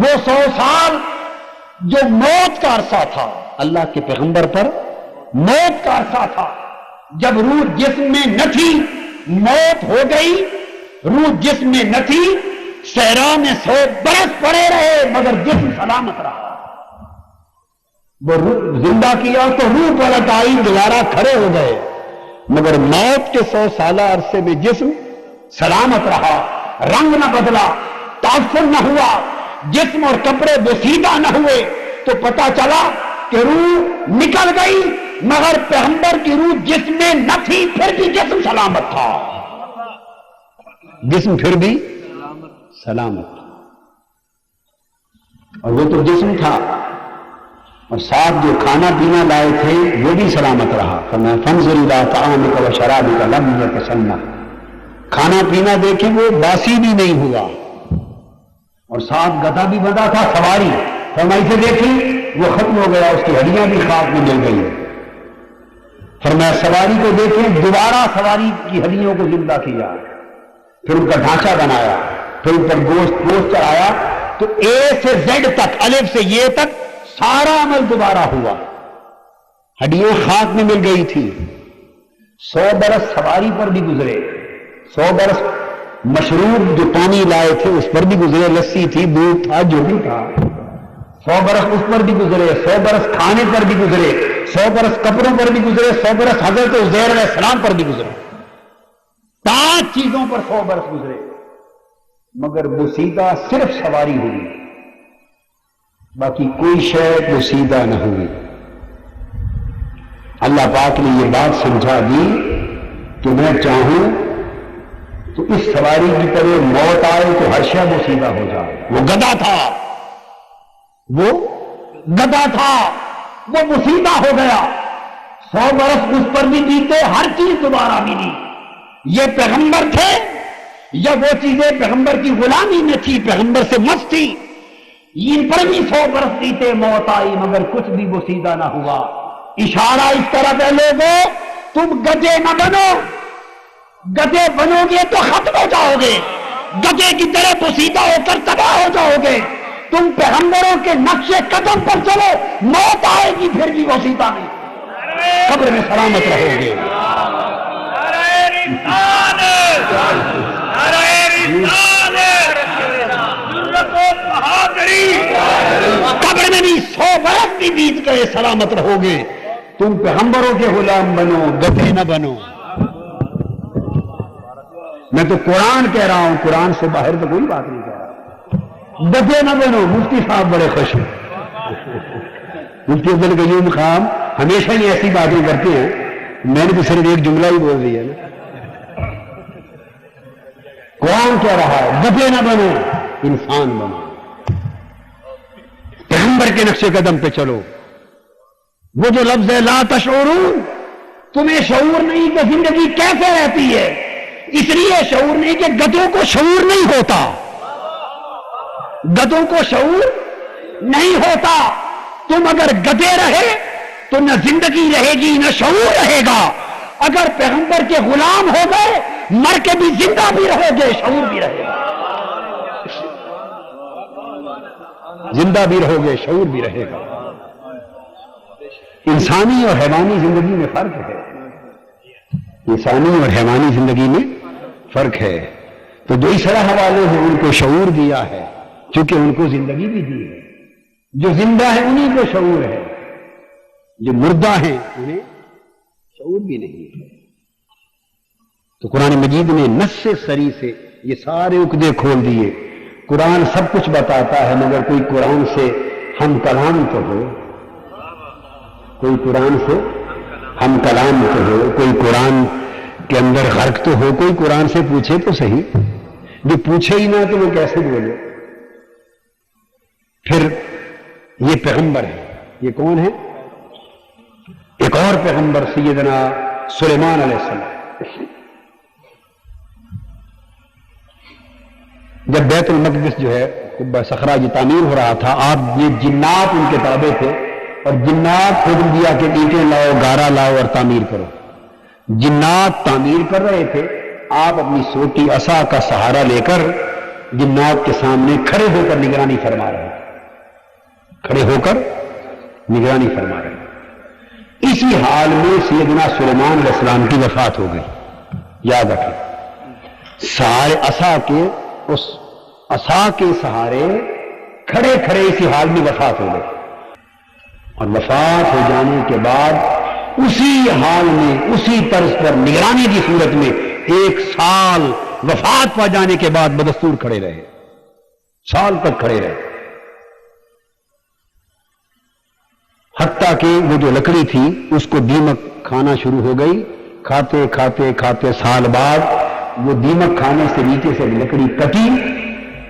وہ 100 سال جو موت کا عرصہ تھا، اللہ کے پیغمبر پر موت کا عرصہ تھا، جب روح جسم میں نہ تھی، موت ہو گئی، روح جسم میں نہ تھی، صحرا میں 100 برس پڑے رہے مگر جسم سلامت رہا۔ وہ روح زندہ کیا تو روح پلٹ آئی، دوبارہ کھڑے ہو گئے، مگر موت کے 100 سالہ عرصے میں جسم سلامت رہا، رنگ نہ بدلا، تعفن نہ ہوا، جسم اور کپڑے بوسیدہ نہ ہوئے۔ تو پتا چلا کہ روح نکل گئی مگر پیغمبر کی روح جسم میں نہ تھی، پھر بھی جسم سلامت تھا۔ جسم پھر بھی سلامت، اور وہ تو جسم تھا اور ساتھ جو کھانا پینا لائے تھے وہ بھی سلامت رہا. فرمایا فانظر الی طعامک و شرابک لم یتسنہ، کھانا پینا دیکھیں وہ باسی بھی نہیں ہوا، اور ساتھ گدھا بھی بندھا تھا سواری. فرمایا اسے دیکھیں وہ ختم ہو گیا، اس کی ہڈیاں بھی خاک میں مل گئی. فرمایا سواری کو دیکھیں، دوبارہ سواری کی ہڈیوں کو زندہ کیا، پھر ان کا ڈھانچہ بنایا، پھر ان پر گوشت چڑھایا. تو اے سے زیڈ تک، الف سے یہ تک سارا عمل دوبارہ ہوا. ہڈیاں خاک میں مل گئی تھی. 100 برس سواری پر بھی گزرے، 100 برس مشروب جو پانی لائے تھے اس پر بھی گزرے، لسی تھی، دودھ تھا، جو بھی تھا. 100 برس اس پر بھی گزرے، 100 برس کھانے پر بھی گزرے، 100 برس کپڑوں پر بھی گزرے، 100 برس حضرت عزیر علیہ السلام پر بھی گزرے. 5 چیزوں پر 100 برس گزرے، مگر بوسیدہ صرف سواری ہوئی، باقی کوئی شے بوسیدہ نہ ہوئی. اللہ پاک نے یہ بات سمجھا دی کہ میں چاہوں تو اس سواری کی طرح موت آئے تو ہر شے بوسیدہ ہو جائے. وہ گدھا تھا، وہ گدھا تھا، وہ بوسیدہ ہو گیا. 100 برس اس پر بھی بیتے، ہر چیز دوبارہ ملی. یہ پیغمبر تھے یا وہ چیزیں پیغمبر کی غلامی میں تھی، پیغمبر سے مست تھی. ان پر بھی 100 برس بیتے، موت آئی مگر کچھ بھی بوسیدہ نہ ہوا. اشارہ اس طرح ہے لوگوں، تم گدھے نہ بنو. گدھے بنو گے تو ختم ہو جاؤ گے، گدھے کی طرح بوسیدہ ہو کر تباہ ہو جاؤ گے. تم پیغمبروں کے نقش قدم پر چلو، موت آئے گی پھر بھی بوسیدہ نہیں، قبر میں سلامت رہو گے. قبر میں بھی 100 برس بھی بیت گئے، سلامت رہو گے. تم پیغمبروں کے غلام بنو، گدھے نہ بنو. میں تو قرآن کہہ رہا ہوں، قرآن سے باہر تو کوئی بات نہیں کہہ رہا. گدھے نہ بنو. مفتی صاحب بڑے خوش ہیں، مفتی عبد القیوم خان ہمیشہ ہی ایسی باتیں کرتے ہیں. میں نے تو صرف ایک جملہ ہی بول دیا نا. قرآن کہہ رہا ہے گدھے نہ بنو، انسان بنو، پیغمبر کے نقش قدم پہ چلو. وہ جو لفظ ہے لا تشعرون، تمہیں شعور نہیں کہ زندگی کیسے رہتی ہے. اس لیے شعور نہیں کہ گدھوں کو شعور نہیں ہوتا، گدھوں کو شعور نہیں ہوتا. تم اگر گدھے رہے تو نہ زندگی رہے گی نہ شعور رہے گا. اگر پیغمبر کے غلام ہو گئے مر کے بھی زندہ بھی رہو گے، شعور بھی رہے گا. زندہ بھی رہو گے، شعور بھی رہے گا. انسانی اور حیوانی زندگی میں فرق ہے، انسانی اور حیوانی زندگی میں فرق ہے. تو جو اس طرح حوالے ہیں ان کو شعور دیا ہے کیونکہ ان کو زندگی بھی دی ہے. جو زندہ ہے انہیں کو شعور ہے، جو مردہ ہیں انہیں شعور بھی نہیں ہے. تو قرآن مجید نے نص سری سے یہ سارے عقدے کھول دیے. قرآن سب کچھ بتاتا ہے مگر کوئی قرآن سے ہم کلام تو ہو، کوئی قرآن سے ہم کلام تو ہو، کوئی قرآن کے اندر غرق تو ہو، کوئی قرآن سے پوچھے تو صحیح. جو پوچھے ہی نہ تو وہ کیسے بولے. پھر یہ پیغمبر ہے، یہ کون ہے؟ ایک اور پیغمبر سیدنا سلیمان علیہ السلام. جب بیت المقدس جو ہے قبہ صخرہ یہ تعمیر ہو رہا تھا، آپ یہ جنات ان کے تابع تھے اور جنات حکم دیا کہ اینٹیں لاؤ، گارا لاؤ اور تعمیر کرو. جنات تعمیر کر رہے تھے، آپ اپنی سوٹی عصا کا سہارا لے کر جنات کے سامنے کھڑے ہو کر نگرانی فرما رہے تھے، کھڑے ہو کر نگرانی فرما رہے تھے. اسی حال میں سیدنا سلیمان علیہ السلام کی وفات ہو گئی. یاد رکھیں، سارے عصا کے اس عصا کے سہارے کھڑے کھڑے اسی حال میں وفات ہو گئے. اور وفات ہو جانے کے بعد اسی حال میں اسی طرز پر نگرانی کی صورت میں 1 سال وفات پا جانے کے بعد بدستور کھڑے رہے، سال تک کھڑے رہے. حتیٰ کہ وہ جو لکڑی تھی اس کو دیمک کھانا شروع ہو گئی. کھاتے کھاتے کھاتے سال بعد وہ دیمک کھانے سے نیچے سے لکڑی کٹی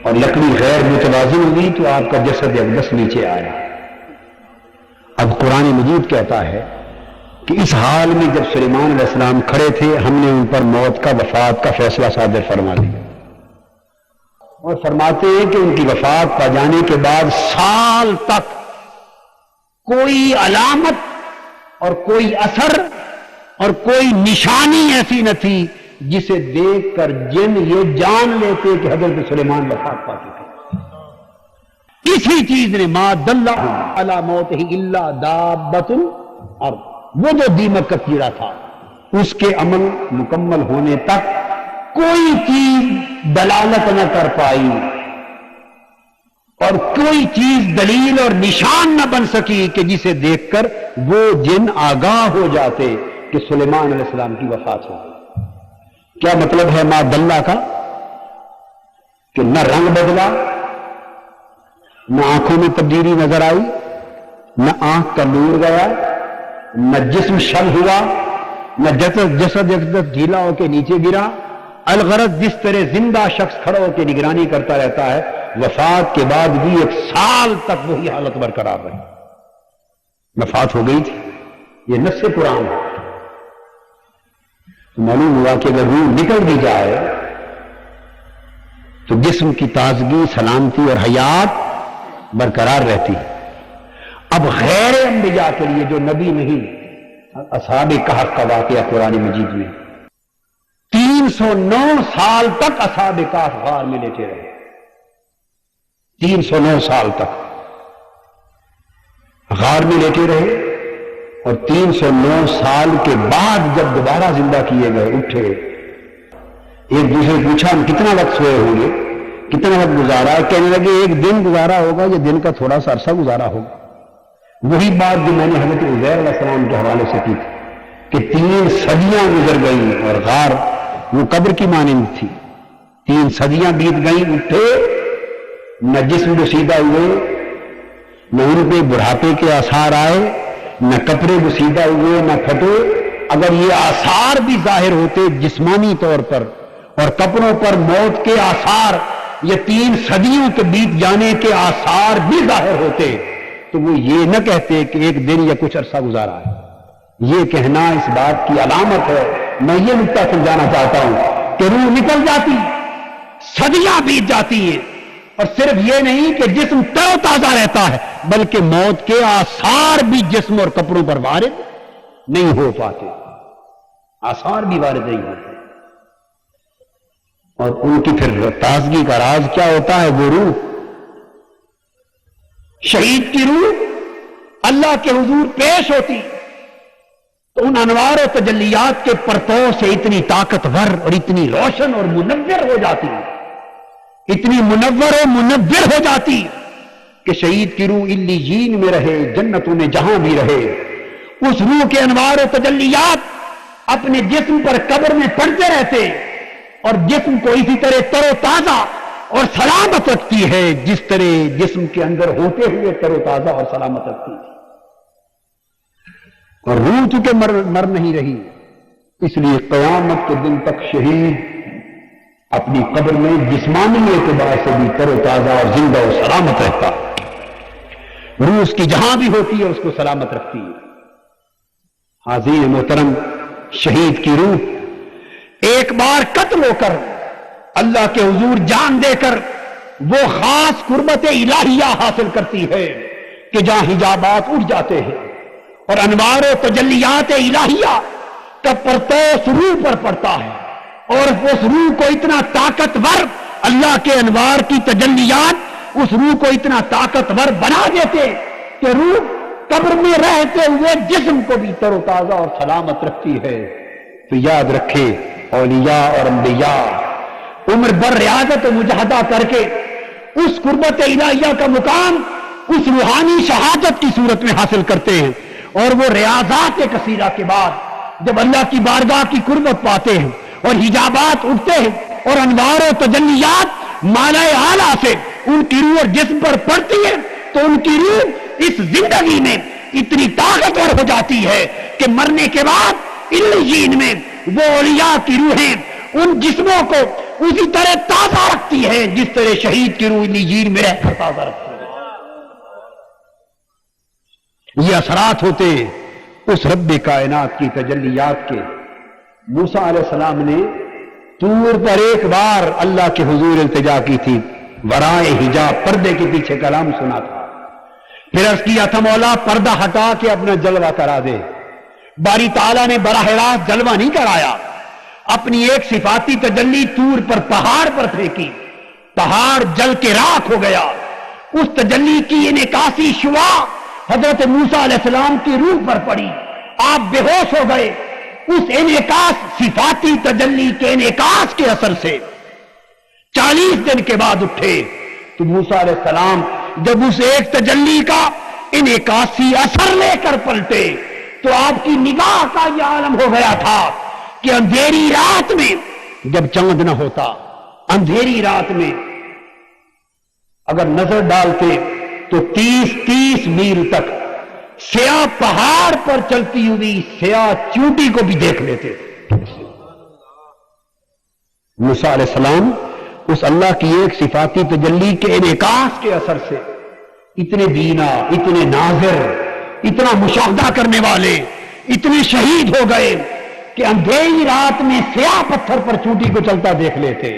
اور لکڑی غیر متوازن ہوئی تو آپ کا جسد اقدس نیچے آیا۔ اب قرآن مجید کہتا ہے کہ اس حال میں جب سلیمان علیہ السلام کھڑے تھے ہم نے ان پر موت کا وفات کا فیصلہ صادر فرما لیا، اور فرماتے ہیں کہ ان کی وفات پا جانے کے بعد سال تک کوئی علامت اور کوئی اثر اور کوئی نشانی ایسی نہ تھی جسے دیکھ کر جن یہ جان لیتے کہ حضرت سلیمان وفات پا چکے۔ کسی چیز نے ما دلہ علی موتہ الا دابۃ الارض، وہ جو دیمک کا کیڑا تھا اس کے عمل مکمل ہونے تک کوئی چیز دلالت نہ کر پائی اور کوئی چیز دلیل اور نشان نہ بن سکی کہ جسے دیکھ کر وہ جن آگاہ ہو جاتے کہ سلیمان علیہ السلام کی وفات ہو گئی۔ کیا مطلب ہے ما دلہ کا؟ کہ نہ رنگ بدلا، نہ آنکھوں میں تبدیلی نظر آئی، نہ آنکھ کا نور گیا، نہ جسم شل ہوا، نہ جسد ڈھیلا ہو کے نیچے گرا۔ الغرض جس طرح زندہ شخص کھڑا ہو کے نگرانی کرتا رہتا ہے، وفات کے بعد بھی 1 سال تک وہی حالت برقرار رہی۔ وفات ہو گئی تھی، یہ نص قرآن ہے۔ تو معلوم ہوا کہ اگر روح نکل بھی جائے تو جسم کی تازگی، سلامتی اور حیات برقرار رہتی ہے۔ اب غیر انبیاء کے لیے جو نبی نہیں، اصحاب کہف کا واقعہ قرآن مجید میں 309 سال تک اصحاب کہف غار میں لیٹے رہے، 309 سال تک غار میں لیٹے رہے، اور 309 سال کے بعد جب دوبارہ زندہ کیے گئے اٹھے، ایک دوسرے پوچھا ہم کتنا وقت سوئے ہوں گے، کتنا وقت گزارا؟ کہنے لگے 1 دن گزارا ہوگا یا دن کا تھوڑا سا عرصہ گزارا ہوگا۔ وہی بات جو میں نے حضرت عزیر علیہ السلام کے حوالے سے کی تھی کہ 3 صدیاں گزر گئیں اور غار وہ قبر کی مانند تھی، 3 صدیاں بیت گئیں، اٹھے نہ جسم بسیدہ ہوئے، نہ ان پہ بڑھاپے کے آثار آئے، نہ کپڑے بسیدہ ہوئے، نہ پھٹے۔ اگر یہ آثار بھی ظاہر ہوتے جسمانی طور پر اور کپڑوں پر موت کے آثار، یہ 3 صدیوں کے بیت جانے کے آثار بھی ظاہر ہوتے تو وہ یہ نہ کہتے کہ 1 دن یا کچھ عرصہ گزارا ہے۔ یہ کہنا اس بات کی علامت ہے۔ میں یہ نقطہ سمجھانا چاہتا ہوں کہ روح نکل جاتی، صدیاں بیت جاتی ہیں، اور صرف یہ نہیں کہ جسم تر و تازہ رہتا ہے بلکہ موت کے آثار بھی جسم اور کپڑوں پر وارد نہیں ہو پاتے، آثار بھی وارد نہیں ہوتے۔ اور ان کی پھر تازگی کا راز کیا ہوتا ہے؟ وہ روح، شہید کی روح اللہ کے حضور پیش ہوتی تو ان انوار و تجلیات کے پرتو سے اتنی طاقتور اور اتنی روشن اور منور ہو جاتی، اتنی منور و منور ہو جاتی کہ شہید کی روح علیین میں رہے، جنتوں میں جہاں بھی رہے، اس روح کے انوار و تجلیات اپنے جسم پر قبر میں پڑتے رہتے اور جسم کو اسی طرح تر و تازہ اور سلامت رکھتی ہے جس طرح جسم کے اندر ہوتے ہوئے تر و تازہ اور سلامت رکھتی ہے۔ اور روح چونکہ مر نہیں رہی، اس لیے قیامت کے دن تک شہید اپنی قبر میں جسمانی اعتبار سے بھی تر و تازہ اور زندہ و سلامت رہتا ہے۔ روح اس کی جہاں بھی ہوتی ہے اس کو سلامت رکھتی ہے۔ حاضرین محترم، شہید کی روح ایک بار قتل ہو کر اللہ کے حضور جان دے کر وہ خاص قربت الہیہ حاصل کرتی ہے کہ جہاں حجابات اٹھ جاتے ہیں اور انوار و تجلیات الہیہ کا پرتو روح پر پڑتا ہے، اور اس روح کو اتنا طاقتور، اللہ کے انوار کی تجلیات اس روح کو اتنا طاقتور بنا دیتے کہ روح قبر میں رہتے ہوئے جسم کو بھی تر و تازہ اور سلامت رکھتی ہے۔ تو یاد رکھے، اولیاء اور انبیاء عمر بر ریاضت و مجاہدہ کر کے اس قربت الہیہ کا مقام اس روحانی شہادت کی صورت میں حاصل کرتے ہیں، اور وہ ریاضات کثیرہ کے بعد جب اللہ کی بارگاہ کی قربت پاتے ہیں اور حجابات اٹھتے ہیں اور انوار و تجلیات مالائے اعلیٰ سے ان کی روح اور جسم پر پڑتی ہے تو ان کی روح اس زندگی میں اتنی طاقتور ہو جاتی ہے کہ مرنے کے بعد علیین میں وہ اولیاء کی روحیں ان جسموں کو اسی طرح تازہ رکھتی ہے جس طرح شہید کی روح انجیل میں رہ کر تازہ رکھتی ہے. یہ اثرات ہوتے اس رب کائنات کی تجلیات کے. موسیٰ علیہ السلام نے طور پر ایک بار اللہ کے حضور التجا کی تھی، ورائے حجاب پردے کے پیچھے کلام سنا تھا. پھر عرض کیا تھا مولا پردہ ہٹا کے اپنا جلوہ کرا دے. باری تعالیٰ نے براہ راست جلوہ نہیں کرایا، اپنی ایک صفاتی تجلی طور پر پہاڑ پر پھینکی، پہاڑ جل کے راکھ ہو گیا. اس تجلی کی انعکاسی شعاع حضرت موسیٰ علیہ السلام کی روح پر پڑی، آپ بے ہوش ہو گئے. اس انعکاس صفاتی تجلی کے انعکاس کے اثر سے 40 دن کے بعد اٹھے تو موسیٰ علیہ السلام جب اس ایک تجلی کا انعکاسی اثر لے کر پلٹے تو آپ کی نگاہ کا یہ عالم ہو گیا تھا کہ اندھیری رات میں جب چاند نہ ہوتا، اندھیری رات میں اگر نظر ڈالتے تو 30 میل تک سیاہ پہاڑ پر چلتی ہوئی سیاہ چونٹی کو بھی دیکھ لیتے تھے. موسیٰ علیہ السلام اس اللہ کی ایک صفاتی تجلی کے انعکاس کے اثر سے اتنے بینا، اتنے ناظر، اتنا مشاہدہ کرنے والے، اتنے شہید ہو گئے کہ اندھیری رات میں سیاہ پتھر پر چونٹی کو چلتا دیکھ لیتے.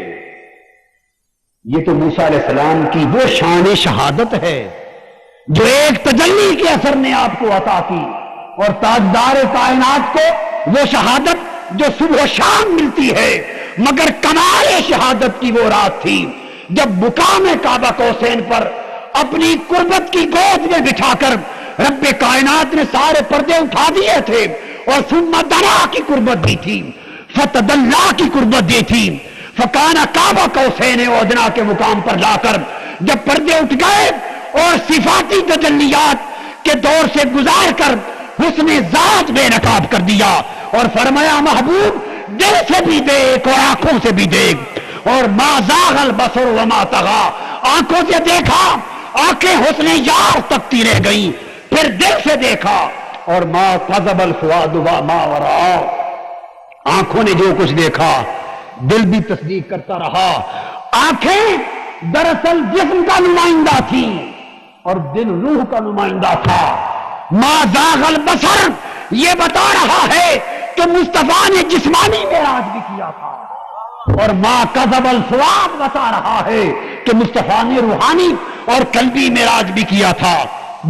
یہ تو موسیٰ علیہ السلام کی وہ شان شہادت ہے جو ایک تجلی کے اثر نے آپ کو عطا کی، اور تاجدار کائنات کو وہ شہادت جو صبح و شام ملتی ہے. مگر کمال شہادت کی وہ رات تھی جب مقام کعبہ قوسین پر اپنی قربت کی گود میں بٹھا کر رب کائنات نے سارے پردے اٹھا دیے تھے، اور ثم دنا کی قربت دی تھی، فتدلا کی قربت دی تھی، فکان کعبہ قوسین ادنا کے مقام پر لا کر جب پردے اٹھ گئے اور صفاتی تجلیات کے دور سے گزار کر حسن ذات بے نقاب کر دیا، اور فرمایا محبوب دل سے بھی دیکھ اور آنکھوں سے بھی دیکھ. اور ما زاغ البصر وما طغى، آنکھوں سے دیکھا، آنکھیں حسن یار تکتی رہ گئیں، پھر دل سے دیکھا اور ما كذب الفؤاد وما ورأى، آنکھوں نے جو کچھ دیکھا دل بھی تصدیق کرتا رہا. آنکھیں دراصل جسم کا نمائندہ تھی اور دل روح کا نمائندہ تھا. ما زاغ البصر یہ بتا رہا ہے کہ مصطفیٰ نے جسمانی معراج بھی کیا تھا، اور ما کذب الفؤاد بتا رہا ہے کہ مصطفیٰ نے روحانی اور قلبی معراج بھی کیا تھا،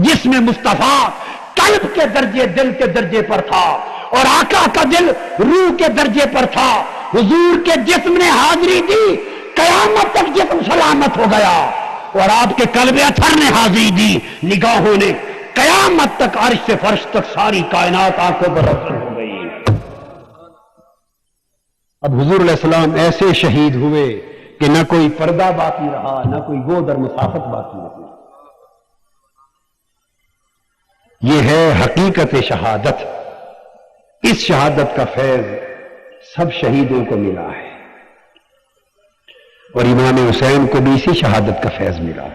جس میں مصطفیٰ قلب کے درجے دل کے درجے پر تھا اور آقا کا دل روح کے درجے پر تھا. حضور کے جسم نے حاضری دی، قیامت تک جسم سلامت ہو گیا، اور آپ کے قلب اطہر نے حاضری دی، نگاہوں نے قیامت تک عرش سے فرش تک ساری کائنات آنکھوں پر روشن ہو گئی. اب حضور علیہ السلام ایسے شہید ہوئے کہ نہ کوئی پردہ باقی رہا، نہ کوئی گود اور مسافت باقی رہی. یہ ہے حقیقت شہادت. اس شہادت کا فیض سب شہیدوں کو ملا ہے، اور امام حسین کو بھی اسی شہادت کا فیض ملا.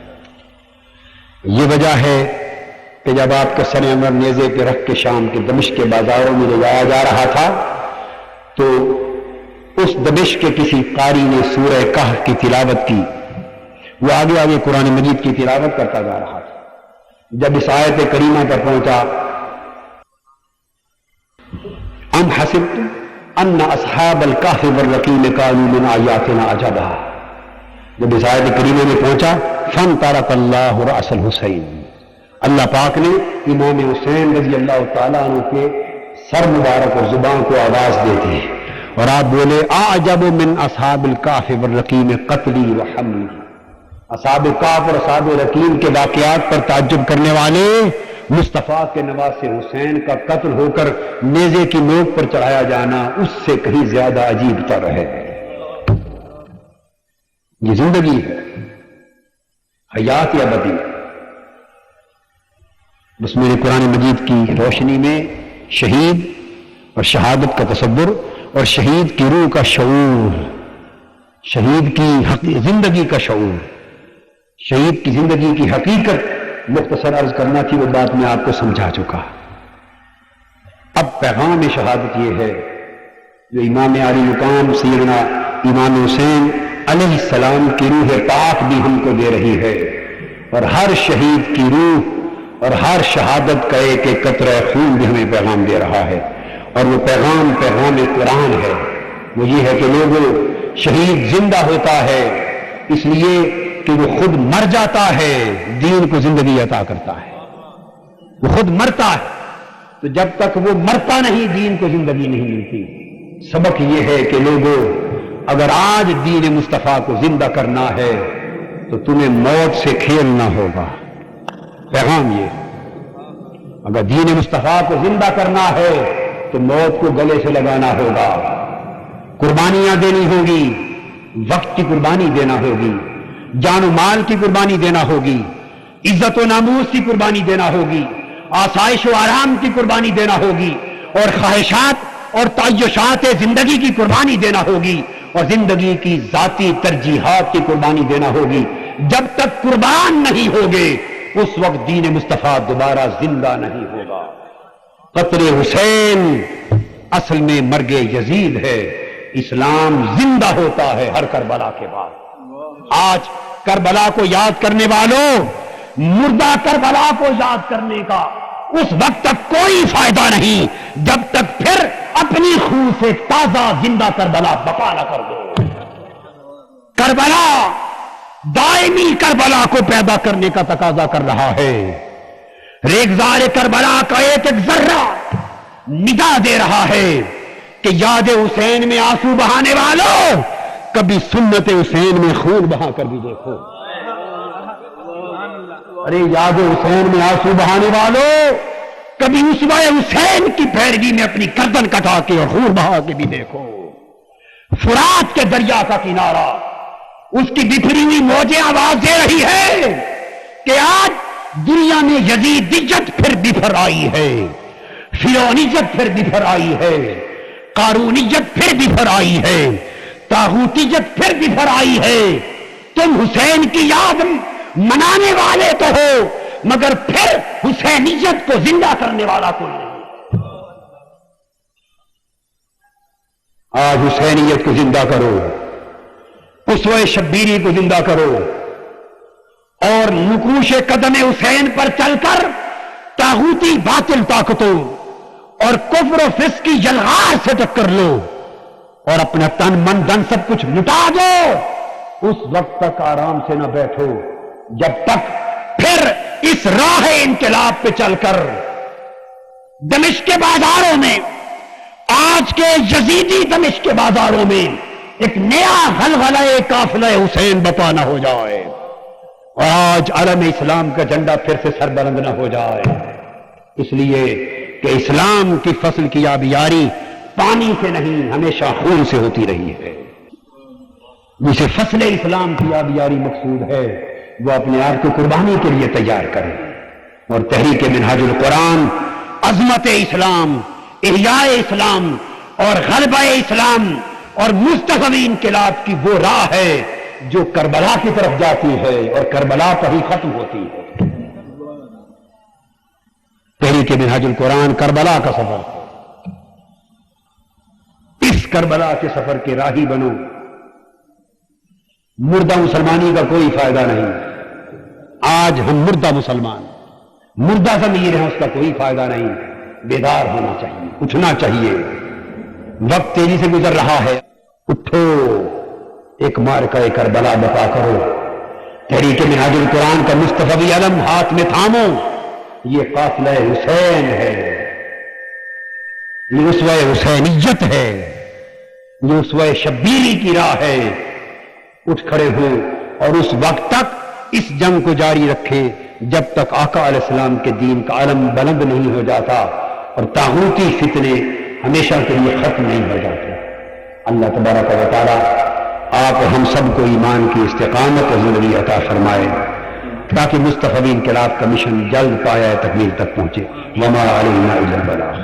یہ وجہ ہے کہ جب آپ کا سر انور نیزے پہ رکھ کے شام کے دمشق کے بازاروں میں لے جایا جا رہا تھا تو اس دمشق کے کسی قاری نے سورہ کہف کی تلاوت کی. وہ آگے آگے قرآن مجید کی تلاوت کرتا جا رہا تھا. جب اس آیت کریمہ پر پہنچا ام حسبتم ان اصحاب الکہف والرقیم کانوا من آیاتنا عجبا، جب اس آیت کریمہ میں پہنچا فانطلق اللہ رأس الحسین، اللہ پاک نے امام حسین رضی اللہ تعالیٰ عنہ کے سر مبارک اور زبان کو آواز دے دی اور آپ بولے اعجب من اصحاب الکہف والرقیم قتلی وحملی. اصحاب کہف اور اصحاب رقیم کے واقعات پر تعجب کرنے والے مصطفیٰ کے نواسے حسین کا قتل ہو کر نیزے کی نوک پر چڑھایا جانا اس سے کہیں زیادہ عجیب تر ہے. یہ زندگی ہے، حیات ابدی. بس میرے قرآن مجید کی روشنی میں شہید اور شہادت کا تصور اور شہید کی روح کا شعور، شہید کی زندگی کا شعور، شہید کی زندگی کی حقیقت مختصر عرض کرنا تھی، وہ بات میں آپ کو سمجھا چکا. اب پیغام شہادت یہ ہے جو امام علی مقام سیدنا امام حسین علیہ السلام کی روح پاک بھی ہم کو دے رہی ہے، اور ہر شہید کی روح اور ہر شہادت کا ایک ایک قطرہ خون بھی ہمیں پیغام دے رہا ہے، اور وہ پیغام قرآن ہے۔ وہ یہ ہے کہ لوگوں، شہید زندہ ہوتا ہے اس لیے کہ وہ خود مر جاتا ہے، دین کو زندگی عطا کرتا ہے۔ وہ خود مرتا ہے تو جب تک وہ مرتا نہیں دین کو زندگی نہیں ملتی۔ سبق یہ ہے کہ لوگوں، اگر آج دین مصطفیٰ کو زندہ کرنا ہے تو تمہیں موت سے کھیلنا ہوگا۔ پیغام یہ، اگر دین مصطفیٰ کو زندہ کرنا ہے تو موت کو گلے سے لگانا ہوگا، قربانیاں دینی ہوگی، وقت کی قربانی دینا ہوگی، جان و مال کی قربانی دینا ہوگی، عزت و ناموس کی قربانی دینا ہوگی، آسائش و آرام کی قربانی دینا ہوگی، اور خواہشات اور تعیشات زندگی کی قربانی دینا ہوگی، اور زندگی کی ذاتی ترجیحات کی قربانی دینا ہوگی۔ جب تک قربان نہیں ہوگے اس وقت دین مصطفیٰ دوبارہ زندہ نہیں ہوگا۔ قتل حسین اصل میں مرگ یزید ہے۔ اسلام زندہ ہوتا ہے ہر کربلا کے بعد۔ آج کربلا کو یاد کرنے والوں، مردہ کربلا کو یاد کرنے کا اس وقت تک کوئی فائدہ نہیں جب تک پھر اپنی خون سے تازہ زندہ کربلا بقا نہ کر دو۔ کربلا دائمی کربلا کو پیدا کرنے کا تقاضا کر رہا ہے۔ ریگزار کربلا کا ایک ایک ذرہ ندا دے رہا ہے کہ یاد حسین میں آنسو بہانے والوں، کبھی سنت حسین میں خون بہا کر بھی دیکھو۔ ارے یاد حسین میں آنسو بہانے والوں، کبھی اسوہ حسین کی پیروی میں اپنی گردن کٹا کے اور خون بہا کے بھی دیکھو۔ فرات کے دریا کا کنارہ، اس کی بکھری ہوئی موجیں آواز دے رہی ہے کہ آج دنیا میں یزیدیت پھر بکھر آئی ہے، فرعونیت پھر بکھر آئی ہے، قارونیت پھر بکھر آئی ہے، طاغوتیت پھر بکھر آئی ہے۔ تم حسین کی یاد منانے والے تو ہو مگر پھر حسینیت کو زندہ کرنے والا کوئی نہیں۔ آج حسینیت کو زندہ کرو، اسوہ شبیری کو زندہ کرو، اور نقوش قدم حسین پر چل کر طاغوتی باطل طاقتوں اور کفر و فسق کی جلغار سے ٹکر لو، اور اپنا تن من دن سب کچھ لٹا دو۔ اس وقت تک آرام سے نہ بیٹھو جب تک پھر اس راہ انقلاب پہ چل کر دمشق کے بازاروں میں، آج کے یزیدی دمشق کے بازاروں میں ایک نیا غلغلہ قافلہ حسین بپا نہ ہو جائے، اور آج عالم اسلام کا جھنڈا پھر سے سربلند نہ ہو جائے۔ اس لیے کہ اسلام کی فصل کی آبیاری پانی سے نہیں ہمیشہ خون سے ہوتی رہی ہے۔ جسے فصل اسلام کی آبیاری مقصود ہے وہ اپنے آپ کو قربانی کے لیے تیار کرے، اور تحریک منہاج القرآن عظمت اسلام، احیاء اسلام اور غلبہ اسلام اور مستقبل انقلاب کی وہ راہ ہے جو کربلا کی طرف جاتی ہے اور کربلا پر ہی ختم ہوتی ہے۔ تحریک منہاج القرآن کربلا کا سفر، اس کربلا کے سفر کے راہی بنو۔ مردہ مسلمانی کا کوئی فائدہ نہیں۔ آج ہم مردہ مسلمان، مردہ ضمیر ہیں، اس کا کوئی فائدہ نہیں۔ بیدار ہونا چاہیے، اٹھنا چاہیے۔ وقت تیزی سے گزر رہا ہے، اٹھو، ایک مارکہ کربلا بپا کرو۔ تحریک منہاج القرآن کا مصطفی علم ہاتھ میں تھامو۔ یہ قافلہ حسین ہے، یہ اسوہ حسینیت ہے، یہ اسوہ شبیری کی راہ ہے۔ اٹھ کھڑے ہو اور اس وقت تک اس جنگ کو جاری رکھے جب تک آقا علیہ السلام کے دین کا علم بلند نہیں ہو جاتا اور طاغوتی فتنے ہمیشہ کے لیے ختم نہیں ہو جاتے۔ اللہ تبارک و تعالی آپ ہم سب کو ایمان کی استقامت اور زندگی عطا فرمائے تاکہ مصطفی انقلاب کا مشن جلد پایہ تکمیل تک پہنچے۔ وما علینا الا البلاغ۔